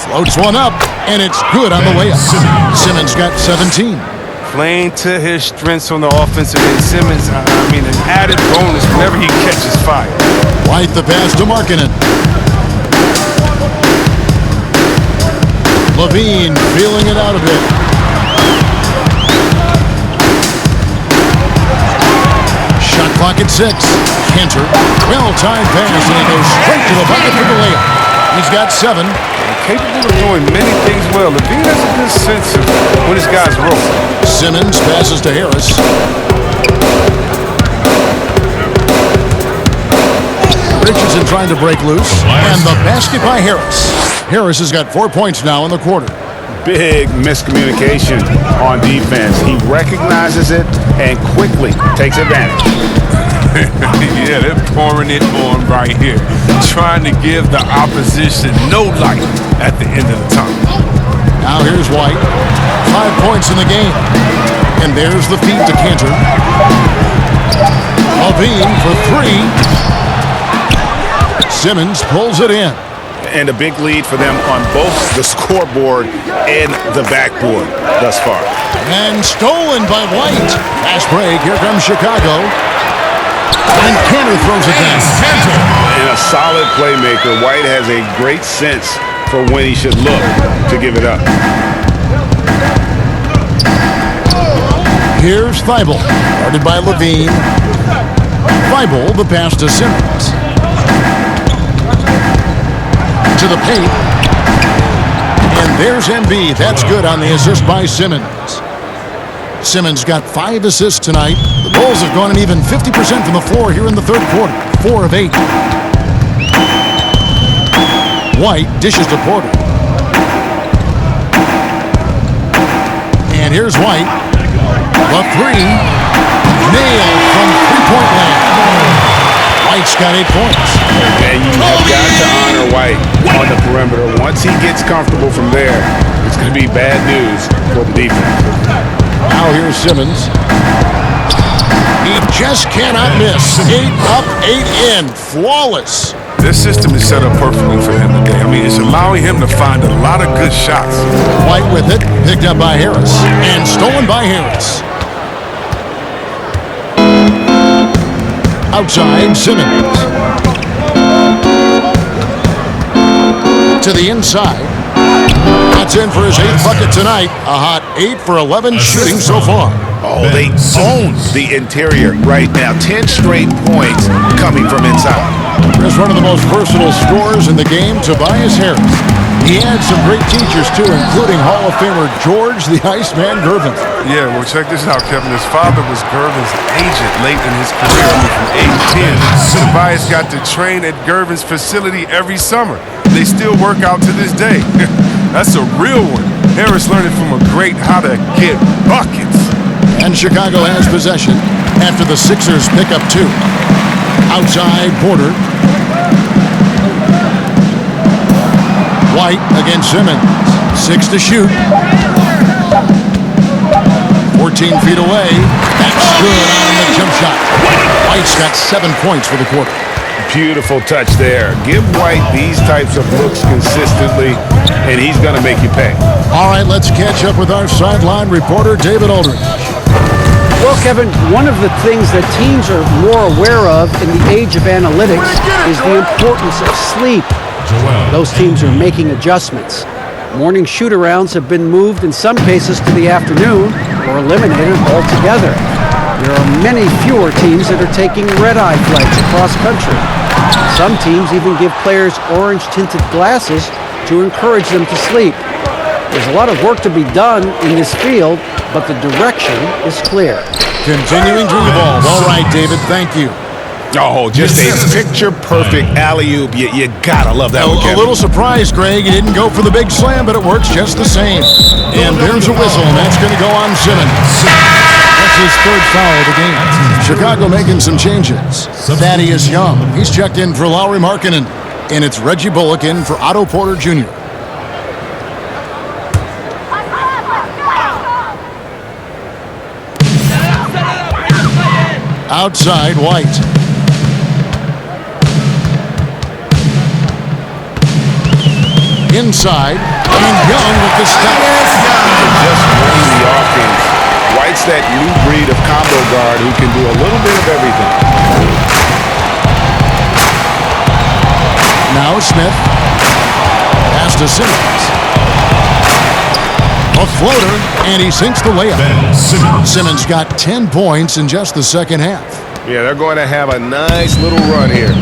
Floats one up, and it's good on the way up. Simmons got 17. Playing to his strengths on the offensive end. Simmons, I mean, an added bonus whenever he catches fire. White the pass to Markkanen. Levine feeling it out a bit. Shot clock at 6. Kanter, well-timed pass, and he goes straight to the bucket for the layup. He's got 7. Capable of doing many things well. Levine has a good sense of when his guys roll. Simmons passes to Harris. Richardson trying to break loose. And the basket by Harris. Harris has got 4 points now in the quarter. Big miscommunication on defense. He recognizes it and quickly takes advantage. Yeah, they're pouring it on right here. Trying to give the opposition no light at the end of the tunnel. Now here's White. 5 points in the game. And there's the feed to Kanter. Levine for 3. Simmons pulls it in. And a big lead for them on both the scoreboard and the backboard thus far. And stolen by White. Fast break. Here comes Chicago. And Kanter throws it down. And a solid playmaker. White has a great sense for when he should look to give it up. Here's Thibault. Guarded by Levine. Thibault, the pass to Simmons. To the paint. And there's Embiid. That's good on the assist by Simmons. Simmons got 5 assists tonight. The Bulls have gone an even 50% from the floor here in the third quarter. 4 of 8. White dishes to Porter. And here's White. The 3. Nailed from three-point land. White's got 8 points. And you have got to honor White on the perimeter. Once he gets comfortable from there, it's going to be bad news for the defense. Now here's Simmons. He just cannot miss. 8 up, 8 in. Flawless. This system is set up perfectly for him today. I mean, it's allowing him to find a lot of good shots. White with it. Picked up by Harris. And stolen by Harris. Outside, Simmons. To the inside. That's in for his 8th bucket tonight. A hot 8 for 11 shooting so far. Oh, they own the interior right now. 10 straight points coming from inside. Here's one of the most versatile scorers in the game, Tobias Harris. He had some great teachers, too, including Hall of Famer George the Iceman Gervin. Yeah, well, check this out, Kevin. His father was Gervin's agent late in his career. I mean, from age 10. Tobias got to train at Gervin's facility every summer. They still work out to this day. That's a real one. Harris learned it from a great how to get buckets. And Chicago has possession after the Sixers pick up 2. Outside, Porter. White against Simmons. 6 to shoot. 14 feet away. That's good on the jump shot. White's got 7 points for the quarter. Beautiful touch there. Give White these types of looks consistently, and he's going to make you pay. All right, let's catch up with our sideline reporter, David Aldridge. Well, Kevin, one of the things that teams are more aware of in the age of analytics is the importance of sleep. Those teams are making adjustments. Morning shoot-arounds have been moved in some cases to the afternoon or eliminated altogether. There are many fewer teams that are taking red-eye flights across country. Some teams even give players orange-tinted glasses to encourage them to sleep. There's a lot of work to be done in this field, but the direction is clear. Continuing to evolve. All right, David, thank you. Oh, just a picture-perfect alley-oop. You gotta love that one, A Kevin. little surprise, Greg. He didn't go for the big slam, but it works just the same. And there's a whistle, and that's going to go on Simmons. That's his third foul of the game. Chicago making some changes. Thaddeus Young, he's checked in for Lauri Markkanen. And it's Reggie Bullock in for Otto Porter Jr. Outside, White. Inside, and Young with the stop. Just running the offense. White's that new breed of combo guard who can do a little bit of everything. Now Smith. Pass to Simmons. A floater, and he sinks the layup. Simmons got 10 points in just the second half. Yeah, they're going to have a nice little run here.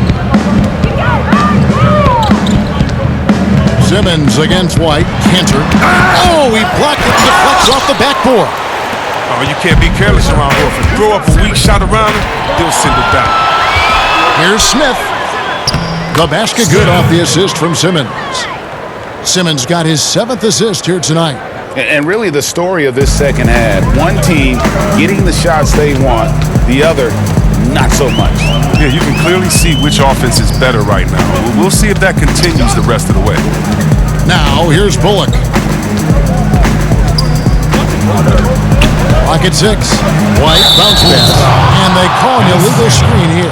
Simmons against White. Cantor. Oh, he blocked it. Deflects off the backboard. Oh, you can't be careless around here. If you throw up a weak shot around him, he'll send it back. Here's Smith. The basket good off the assist from Simmons. Simmons got his 7th assist here tonight. And really the story of this second half, one team getting the shots they want, the other not so much. Yeah, you can clearly see which offense is better right now. We'll see if that continues the rest of the way. Now, here's Bullock. Clock at 6. White bounce pass. And they call an illegal screen here.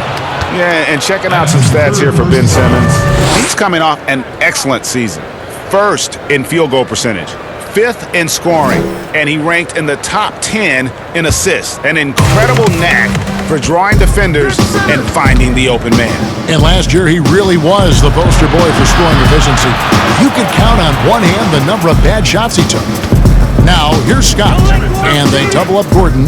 Yeah, and checking out some stats here for Ben Simmons. He's coming off an excellent season. First in field goal percentage. 5th in scoring, and he ranked in the top 10 in assists. An incredible knack for drawing defenders and finding the open man. And last year, he really was the poster boy for scoring efficiency. You could count on one hand the number of bad shots he took. Now, here's Scott, and they double up Gordon.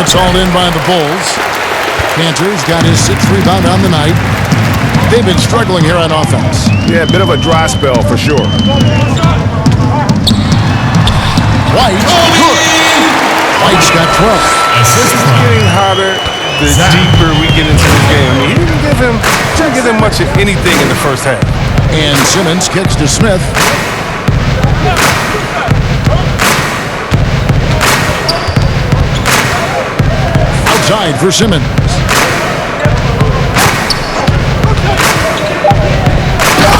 It's hauled in by the Bulls. Cantor's got his 6th rebound on the night. They've been struggling here on offense. Yeah, a bit of a dry spell for sure. White, good. White's got 12. It's getting hotter the deeper we get into the game. I mean, he didn't give them much of anything in the first half. And Simmons kicks to Smith. Outside for Simmons.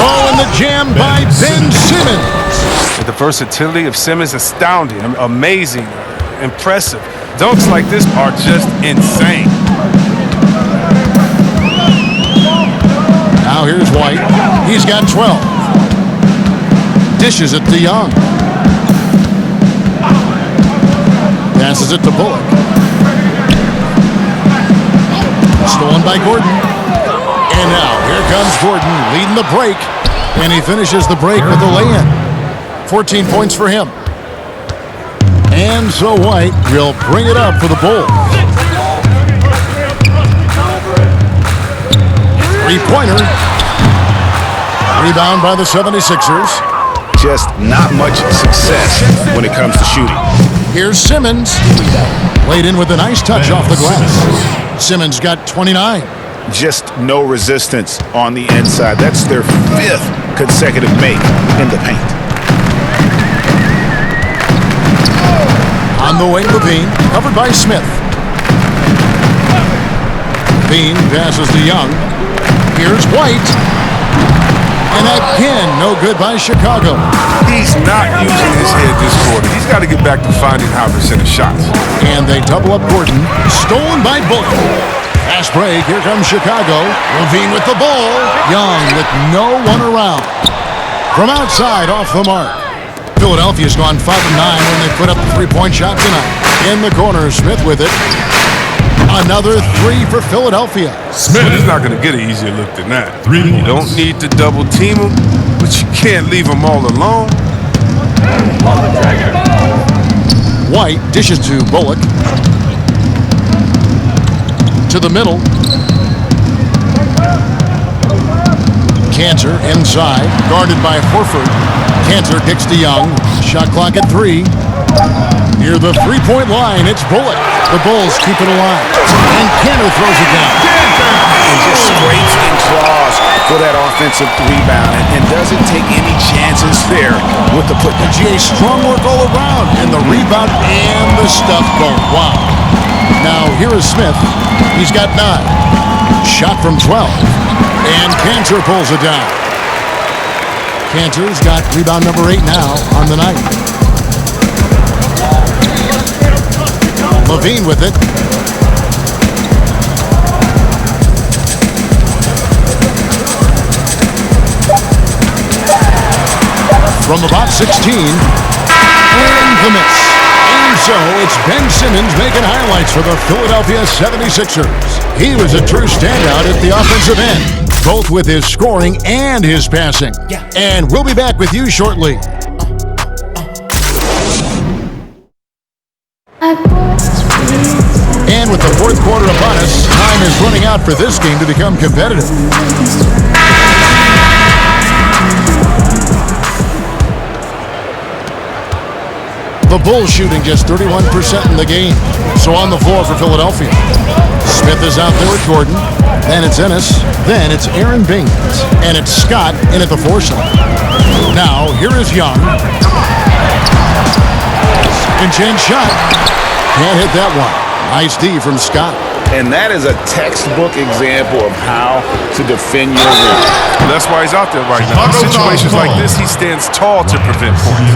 Oh, and the jam by Ben Simmons. The versatility of Simmons is astounding, amazing, impressive. Dunks like this are just insane. Now here's White. He's got 12. Dishes it to Young. Passes it to Bullock. Stolen by Gordon. And now here comes Gordon leading the break. And he finishes the break with a lay-in. 14 points for him. And so White will bring it up for the Bulls. Three-pointer. Rebound by the 76ers. Just not much success when it comes to shooting. Here's Simmons. Laid in with a nice touch off the glass. Simmons got 29. Just no resistance on the inside. That's their 5th consecutive make in the paint. On the wing, Levine, covered by Smith. Levine passes to Young. Here's White. And again, no good by Chicago. He's not using his head this quarter. He's got to get back to finding high percentage shots. And they double up Gordon. Stolen by Bullock. Fast break. Here comes Chicago. Levine with the ball. Young with no one around. From outside, off the mark. Philadelphia's gone 5 of 9 when they put up the three-point shot tonight. In the corner, Smith with it. Another 3 for Philadelphia. Smith is not going to get an easier look than that. You don't need to double team him, but you can't leave him all alone. White dishes to Bullock. To the middle. Cantor inside, guarded by Horford. Cantor kicks to Young. Shot clock at 3. Near the three-point line, it's Bullock. The Bulls keep it alive. And Cantor throws it down. And just scrapes and claws for that offensive rebound and doesn't take any chances there with the putback. GA, strong work all around. And the rebound and the stuff going. Wow. Now here is Smith. He's got 9. Shot from 12. And Cantor pulls it down. Cantor's got rebound number 8 now on the night. Levine with it. From about 16. And the miss. And so it's Ben Simmons making highlights for the Philadelphia 76ers. He was a true standout at the offensive end, both with his scoring and his passing. And we'll be back with you shortly. And with the fourth quarter upon us, time is running out for this game to become competitive. The Bulls shooting just 31% in the game. So on the floor for Philadelphia. Smith is out there with Gordon. Then it's Ennis. Then it's Aaron Baines. And it's Scott in at the 4 slot. Now, here is Young. And change shot. Can't hit that one. Nice D from Scott. And that is a textbook example of how to defend your rim. That's why he's out there right now. In situations like this, he stands tall to prevent points.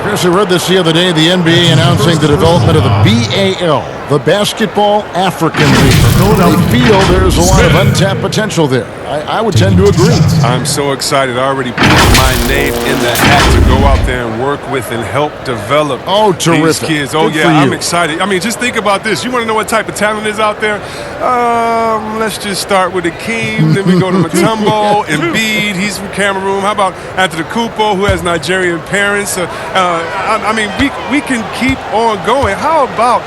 Chris, I read this the other day, the NBA announcing the development of the BAL, the Basketball African League. They feel there's a lot of untapped potential there. I would tend to agree. I'm so excited. I already put my name in the hat to go out there and work with and help develop these kids. Oh, yeah, I'm excited. I mean, just think about this. You want to know what type of talent is out there? Let's just start with Akeem. Then we go to Mutombo, Embiid. He's from Cameroon. How about Antetokounmpo, who has Nigerian parents? I mean, we can keep on going. How about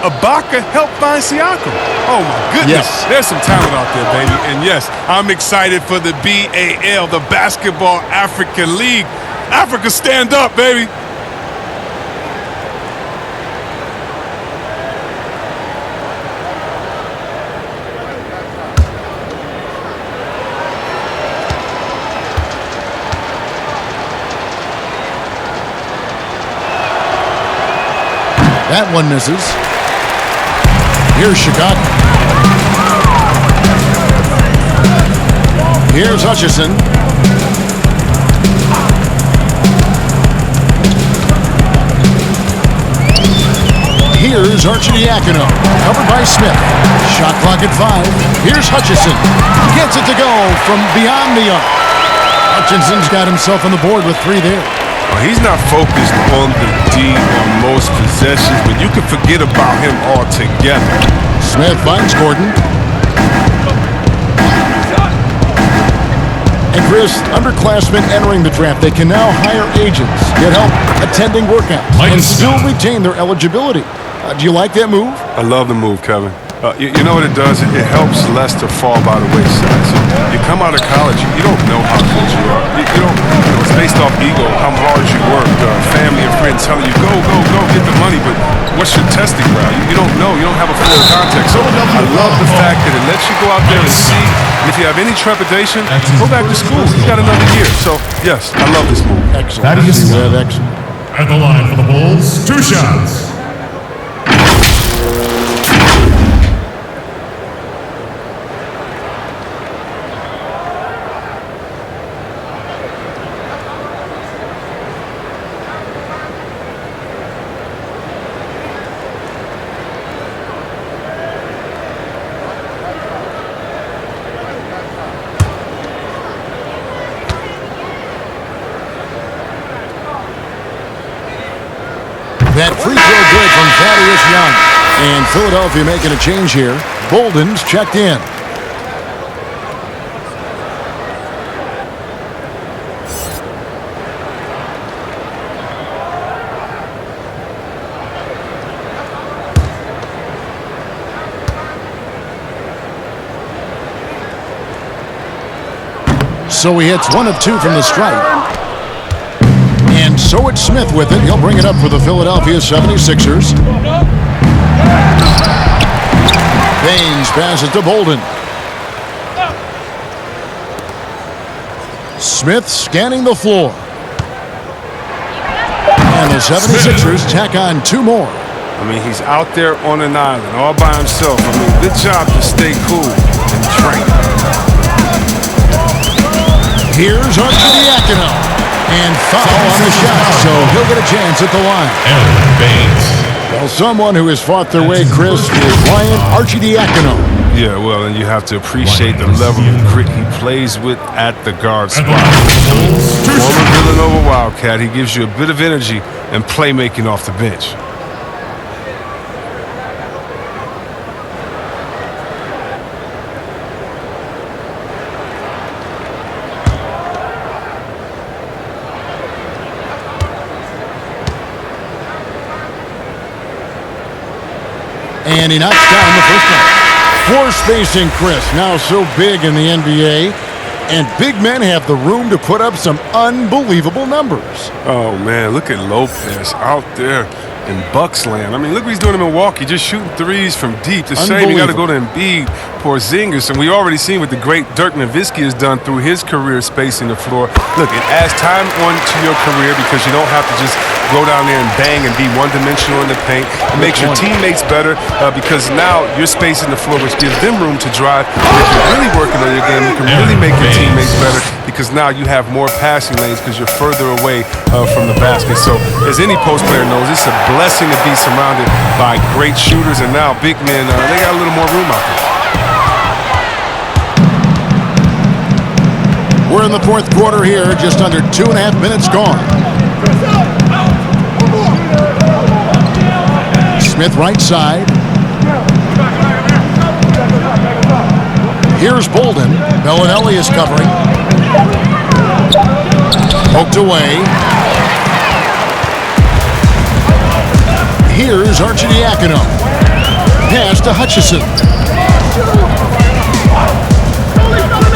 Ibaka help find Siakam? Oh, my goodness. Yes. There's some talent out there, baby. And, yes, I'm excited for the BAL, the Basketball African League. Africa, stand up, baby. That one misses. Here's Chicago. Here's Hutchison. Here's Arcidiacono. Covered by Smith. Shot clock at 5. Here's Hutchison. Gets it to go from beyond the arc. Hutchinson's got himself on the board with 3 there. Well, he's not focused on the D on most possessions, but you can forget about him altogether. Smith finds Gordon. And Chris, underclassmen entering the draft, they can now hire agents, get help attending workouts, and still retain their eligibility. Do you like that move? I love the move, Kevin. You know what it does? It helps less to fall by the wayside. So you come out of college, you don't know how good you are. You don't. It's based off ego, how hard you work, family and friends telling you, go, get the money. But what's your testing ground? You don't know. You don't have a full context. So I love the fact that it lets you go out there and see. And if you have any trepidation, go back to school. You got another year. So yes, I love this move. Excellent. That is excellent. At the line for the Bulls, 2 shots. That free throw good from Thaddeus Young. And Philadelphia making a change here. Bolden's checked in. So he hits 1 of 2 from the stripe. And so it's Smith with it. He'll bring it up for the Philadelphia 76ers. Baines passes to Bolden. Smith scanning the floor. And the 76ers tack on 2 more. I mean, he's out there on an island all by himself. I mean, good job to stay cool and train. Here's Arcidiacono. And foul on the shot, so he'll get a chance at the line. Aaron Baines. Well, someone who has fought their way, Chris, is Ryan Arcidiacono. Yeah, well, and you have to appreciate the level of grit he plays with at the guard spot. Former Villanova Wildcat, he gives you a bit of energy and playmaking off the bench. And he knocks down the first one. Floor spacing, Chris, now so big in the NBA. And big men have the room to put up some unbelievable numbers. Oh, man, look at Lopez out there in Bucks land. I mean, look what he's doing in Milwaukee, just shooting threes from deep. The same, you got to go to Embiid, Porzingis, and we already seen what the great Dirk Nowitzki has done through his career spacing the floor. Look, it adds time onto your career because you don't have to just go down there and bang and be one-dimensional in the paint. It makes your teammates better because now you're spacing the floor, which gives them room to drive. And if you're really working on your game, you can really make your teammates better because now you have more passing lanes because you're further away from the basket. So as any post player knows, it's a blessing to be surrounded by great shooters, and now big men, they got a little more room out there. We're in the fourth quarter here, just under 2.5 minutes gone. Smith right side. Here's Bolden. Bellinelli is covering. Poked away. Here's Arcidiacono. Pass to Hutchison.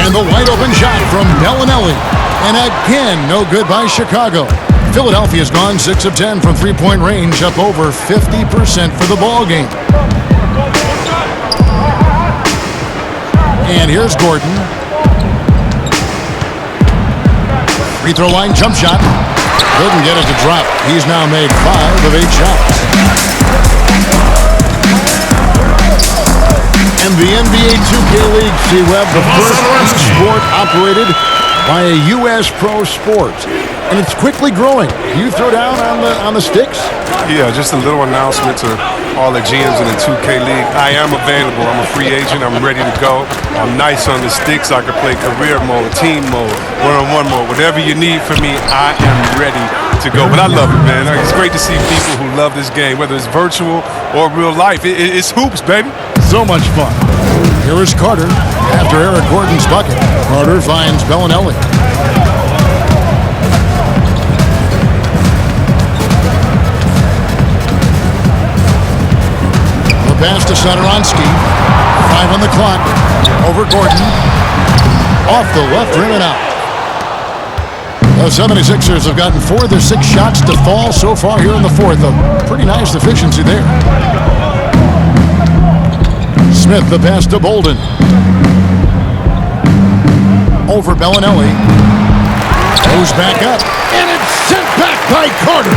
And the wide open shot from Bellinelli. And again, no good by Chicago. Philadelphia's gone 6 of 10 from three-point range, up over 50% for the ball game. And here's Gordon. Free throw line jump shot. Couldn't get it to drop. He's now made 5 of 8 shots. And the NBA 2K League, C-Web, the first sport operated by a U.S. pro sport. And it's quickly growing. You throw down on the sticks? Yeah, just a little announcement to all the GMs in the 2K League. I am available. I'm a free agent. I'm ready to go. I'm nice on the sticks. I can play career mode, team mode, one-on-one mode. Whatever you need from me, I am ready to go. But I love it, man. It's great to see people who love this game, whether it's virtual or real life. It's hoops, baby. So much fun. Here is Carter after Eric Gordon's bucket. Carter finds Bellinelli. The pass to Satoransky. 5 on the clock. Over Gordon. Off the left rim and out. The 76ers have gotten 4 of their 6 shots to fall so far here in the fourth. A pretty nice efficiency there. Smith, the pass to Bolden. Over Bellinelli. Goes back up. And it's sent back by Carter.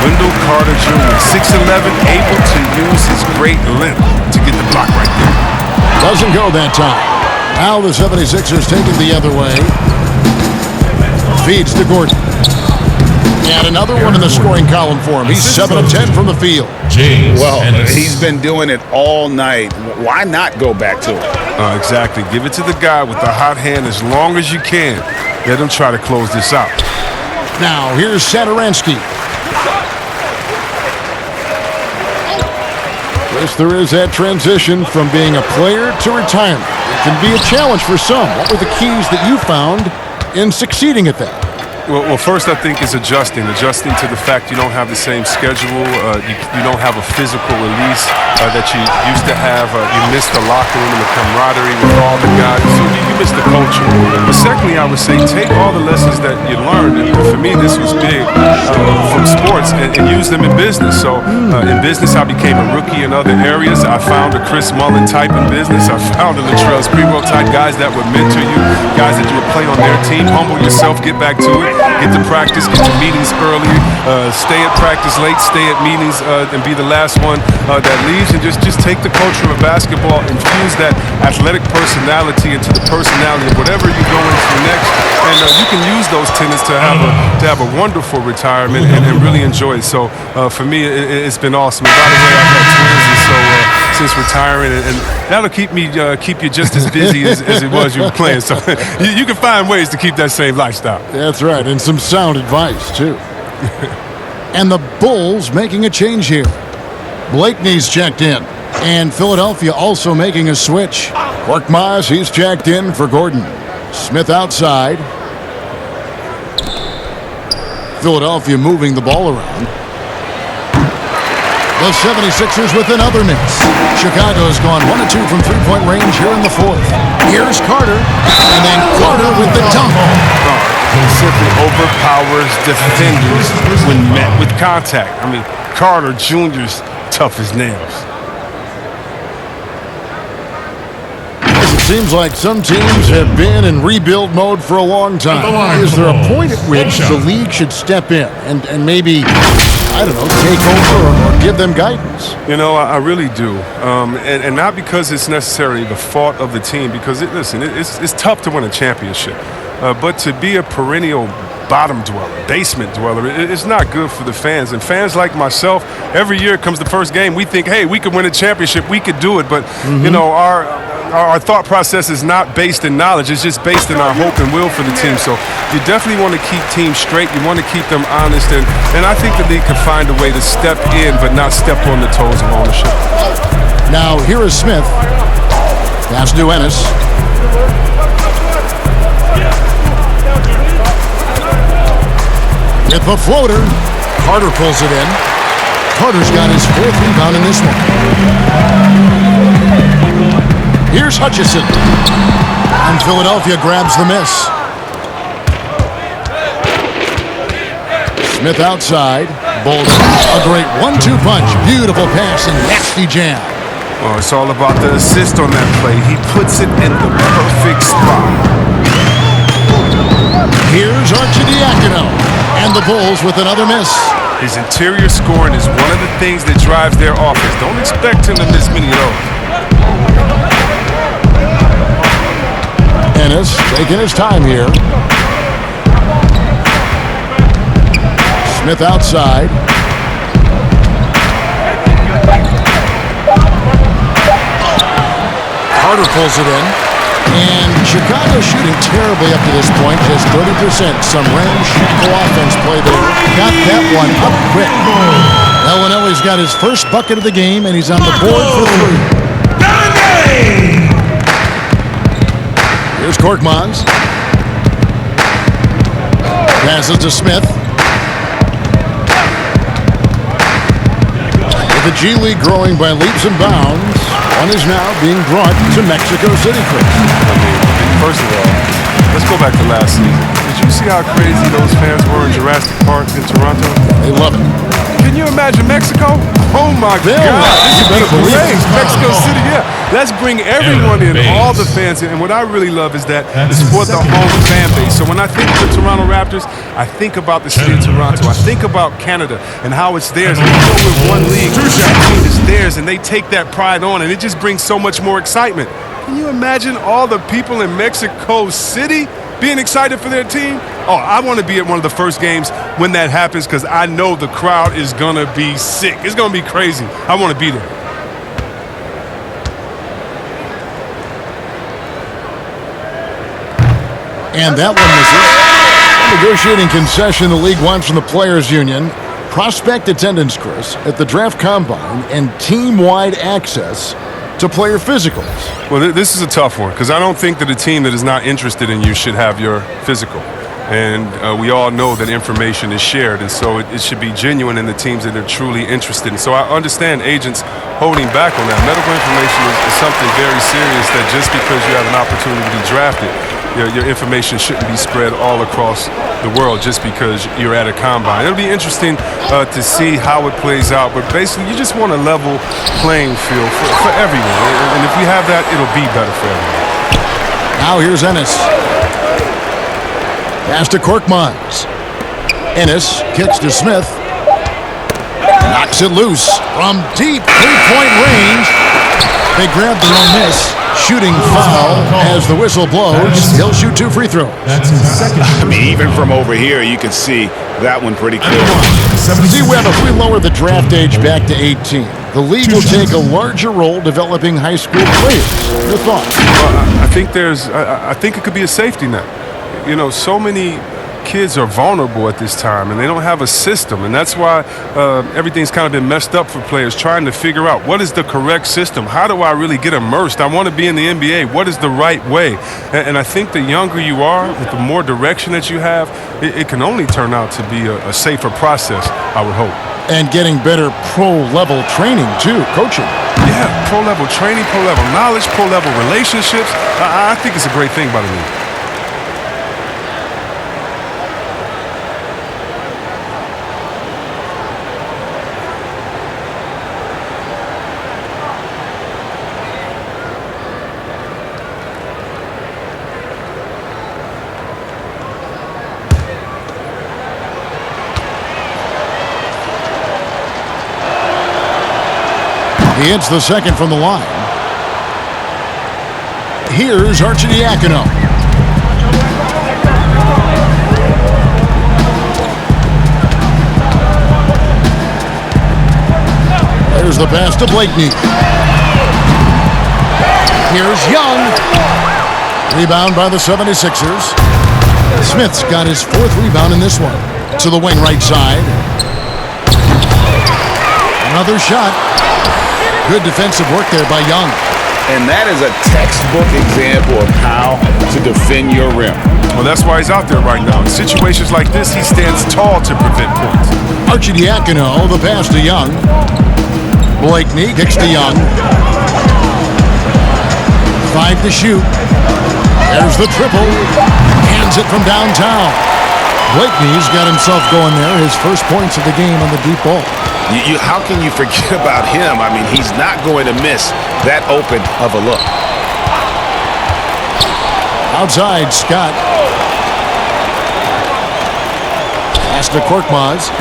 Wendell Carter Jr., 6'11", able to use his great length to get the block right there. Doesn't go that time. Now the 76ers take it the other way. Feeds to Gordon. And another one in the scoring column for him. He's 7 of 10 from the field. Well, he's been doing it all night. Why not go back to it? Exactly. Give it to the guy with the hot hand as long as you can. Let him try to close this out. Now, here's Satoransky. Yes, there is that transition from being a player to retirement. It can be a challenge for some. What were the keys that you found in succeeding at that? Well, first I think is adjusting to the fact you don't have the same schedule. You don't have a physical release that you used to have. You miss the locker room and the camaraderie with all the guys. So you miss the culture. But secondly, I would say take all the lessons that you learned. And for me, this was big from sports and use them in business. So in business, I became a rookie in other areas. I found a Chris Mullin type in business. I found a Latrell Sprewell type, guys that would mentor you, guys that you would play on their team. Humble yourself, get back to it. Get to practice, get to meetings early, stay at practice late, stay at meetings, and be the last one that leaves. And just take the culture of basketball, infuse that athletic personality into the personality of whatever you go into next. And you can use those tenets to have a wonderful retirement and really enjoy it. So for me, it's been awesome. And by the way, I've had twins, and so since retiring, and that'll keep you just as busy as it was you were playing. So you can find ways to keep that same lifestyle. That's right, and some sound advice, too. And the Bulls making a change here. Blakeney's checked in, and Philadelphia also making a switch. Korkmaz, he's checked in for Gordon. Smith outside. Philadelphia moving the ball around. The 76ers with another miss. Chicago's gone 1 of 2 from three-point range here in the fourth. Here's Carter, and then Carter with the dunk. He simply overpowers defenders when met with contact. I mean, Carter Jr.'s tough as nails. It seems like some teams have been in rebuild mode for a long time. Is there a point at which the league should step in and maybe, I don't know, take over or give them guidance? You know, I really do. And not because it's necessarily the fault of the team, because, it's tough to win a championship. But to be a perennial bottom dweller, basement dweller, it's not good for the fans. And fans like myself, every year comes the first game, we think, hey, we could win a championship, we could do it. But, you know, our thought process is not based in knowledge. It's just based in our hope and will for the team. So you definitely want to keep teams straight. You want to keep them honest. And I think that they can find a way to step in but not step on the toes of ownership. Now, here is Smith. Pass to Ennis. With the floater, Carter pulls it in. Carter's got his fourth rebound in this one. Here's Hutchison. And Philadelphia grabs the miss. Smith outside. Bolden. A great 1-2 punch. Beautiful pass and nasty jam. Oh, it's all about the assist on that play. He puts it in the perfect spot. Here's Arcidiacono. And the Bulls with another miss. His interior scoring is one of the things that drives their offense. Don't expect him to miss many of those. Ennis taking his time here. Smith outside. Carter pulls it in. And Chicago shooting terribly up to this point, just 30%. Some ramshackle offense play there. Got that one up quick. Bellinelli's got his first bucket of the game, and he's on the board for three. Here's Korkmaz. Passes to Smith. With the G League growing by leaps and bounds, one is now being brought to Mexico City, Chris. First of all, let's go back to last season. Did you see how crazy those fans were in Jurassic Park in Toronto? They love it. Can you imagine Mexico? Oh my God! This is great. Mexico City, yeah. Let's bring everyone in, all the fans in. And what I really love is that it's for the home fan base. So when I think of the Toronto Raptors, I think about the city of Toronto. I think about Canada and how it's theirs. And you know, with one league, that team is theirs, and they take that pride on, and it just brings so much more excitement. Can you imagine all the people in Mexico City being excited for their team? Oh, I want to be at one of the first games when that happens because I know the crowd is going to be sick. It's going to be crazy. I want to be there. And that one misses. A negotiating concession the league wants from the Players Union. prospect attendance, Chris, at the draft combine and team-wide access to player physicals. Well, this is a tough one because I don't think that a team that is not interested in you should have your physical. And we all know that information is shared, and so it should be genuine in the teams that are truly interested. And so I understand agents holding back on that. Medical information is something very serious that just because you have an opportunity to be drafted, your information shouldn't be spread all across the world just because you're at a combine. It'll be interesting to see how it plays out, but basically you just want a level playing field for everyone. And if we have that, it'll be better for everyone. Now here's Ennis. Pass to Korkmaz. Ennis kicks to Smith. Knocks it loose from deep three-point range. They grab the wrong miss. Shooting foul as the whistle blows. He'll shoot 2 free throws. That's his second. I mean, even from over here, you can see that one pretty clear. See, Webb, if we lower the draft age back to 18, the league will take a larger role developing high school players. Your thoughts? Well, I think it could be a safety net. You know, so many kids are vulnerable at this time, and they don't have a system, and that's why everything's kind of been messed up for players trying to figure out what is the correct system. How do I really get immersed? I want to be in the NBA. What is the right way? And I think the younger you are, with the more direction that you have, it can only turn out to be a safer process, I would hope. And getting better pro-level training, too, coaching. Yeah, pro-level training, pro-level knowledge, pro-level relationships. I think it's a great thing by the league. He hits the second from the line. Here's Arcidiacono. There's the pass to Blakeney. Here's Young. Rebound by the 76ers. Smith's got his 4th rebound in this one. To the wing right side. Another shot. Good defensive work there by Young. And that is a textbook example of how to defend your rim. Well, that's why he's out there right now. In situations like this, he stands tall to prevent points. Arcidiacono, the pass to Young. Blakeney kicks to Young. 5 to shoot. There's the triple. Hands it from downtown. Blakeney's got himself going there. His first points of the game on the deep ball. How can you forget about him? I mean, he's not going to miss that open of a look. Outside, Scott. Pass to Korkmaz.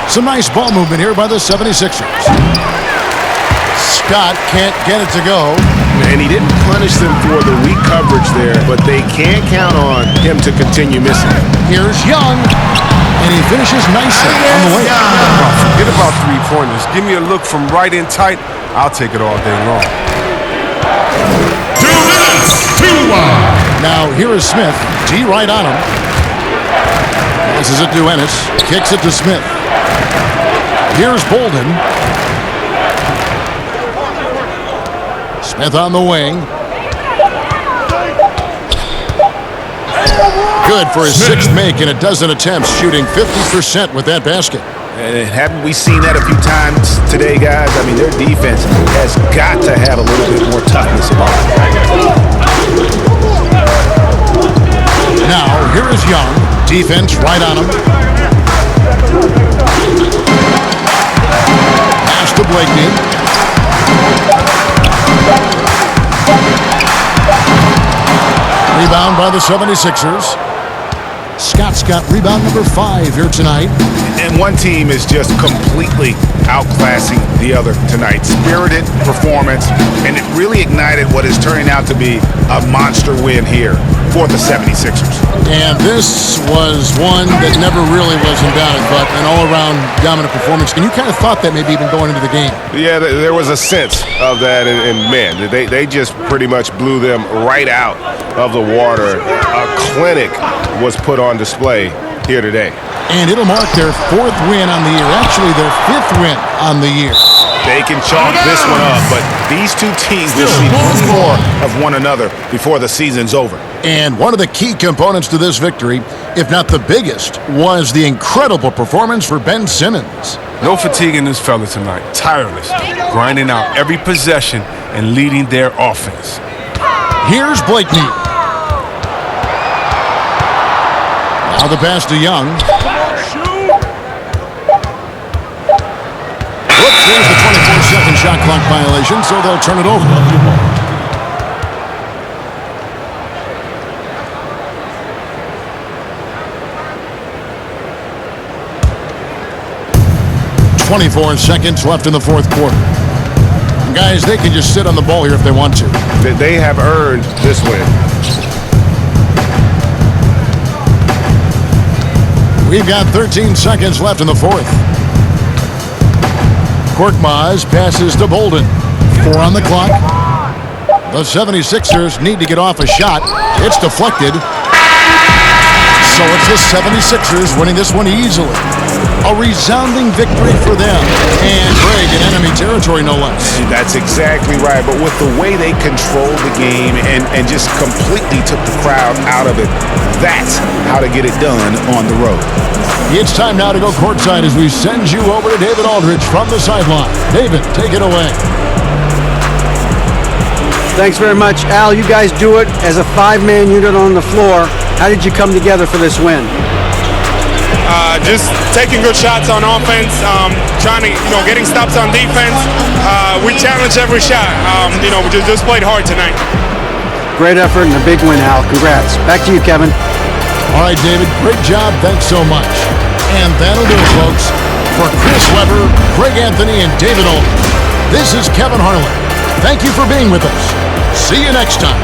Some nice ball movement here by the 76ers. Scott can't get it to go. And he didn't punish them for the weak coverage there, but they can't count on him to continue missing. Here's Young. And he finishes nicely on the way. Forget about three-pointers. Give me a look from right in tight. I'll take it all day long. 2 minutes, 2-1. Now here is Smith. D right on him. Passes it to Ennis. Kicks it to Smith. Here's Bolden. Smith on the wing. Good for his 6th make in a dozen attempts, shooting 50% with that basket. And haven't we seen that a few times today, guys? I mean, their defense has got to have a little bit more toughness about it. Now, here is Young. Defense right on him. Pass to Blakeney. Rebound by the 76ers. Scott's got rebound number 5 here tonight. And one team is just completely outclassing the other tonight. Spirited performance, and it really ignited what is turning out to be a monster win here for the 76ers. And this was one that never really was in doubt, but an all-around dominant performance. And you kind of thought that maybe even going into the game. Yeah, there was a sense of that, and man, they just pretty much blew them right out of the water. A clinic was put on display here today. And it'll mark their 4th win on the year. Actually, their 5th win on the year. They can chalk this one up, but these two teams will see much more of one another before the season's over. And one of the key components to this victory, if not the biggest, was the incredible performance for Ben Simmons. No fatigue in this fella tonight. Tireless, grinding out every possession and leading their offense. Here's Blakeney. Now the pass to Young. Whoops, there's the 24-second shot clock violation, so they'll turn it over. .24 seconds left in the 4th quarter. Guys, they can just sit on the ball here if they want to. They have earned this win. We've got 13 seconds left in the 4th. Korkmaz passes to Bolden. 4 on the clock. The 76ers need to get off a shot. It's deflected. So it's the 76ers winning this one easily. A resounding victory for them. And Greg in enemy territory, no less. That's exactly right. But with the way they controlled the game and just completely took the crowd out of it, that's how to get it done on the road. It's time now to go courtside as we send you over to David Aldridge from the sideline. David, take it away. Thanks very much, Al. You guys do it as a 5-man unit on the floor. How did you come together for this win? Just taking good shots on offense, trying to, getting stops on defense. We challenged every shot. We just played hard tonight. Great effort and a big win, Al. Congrats. Back to you, Kevin. All right, David. Great job. Thanks so much. And that'll do it, folks. For Chris Webber, Greg Anthony, and David Aldridge, this is Kevin Harlan. Thank you for being with us. See you next time.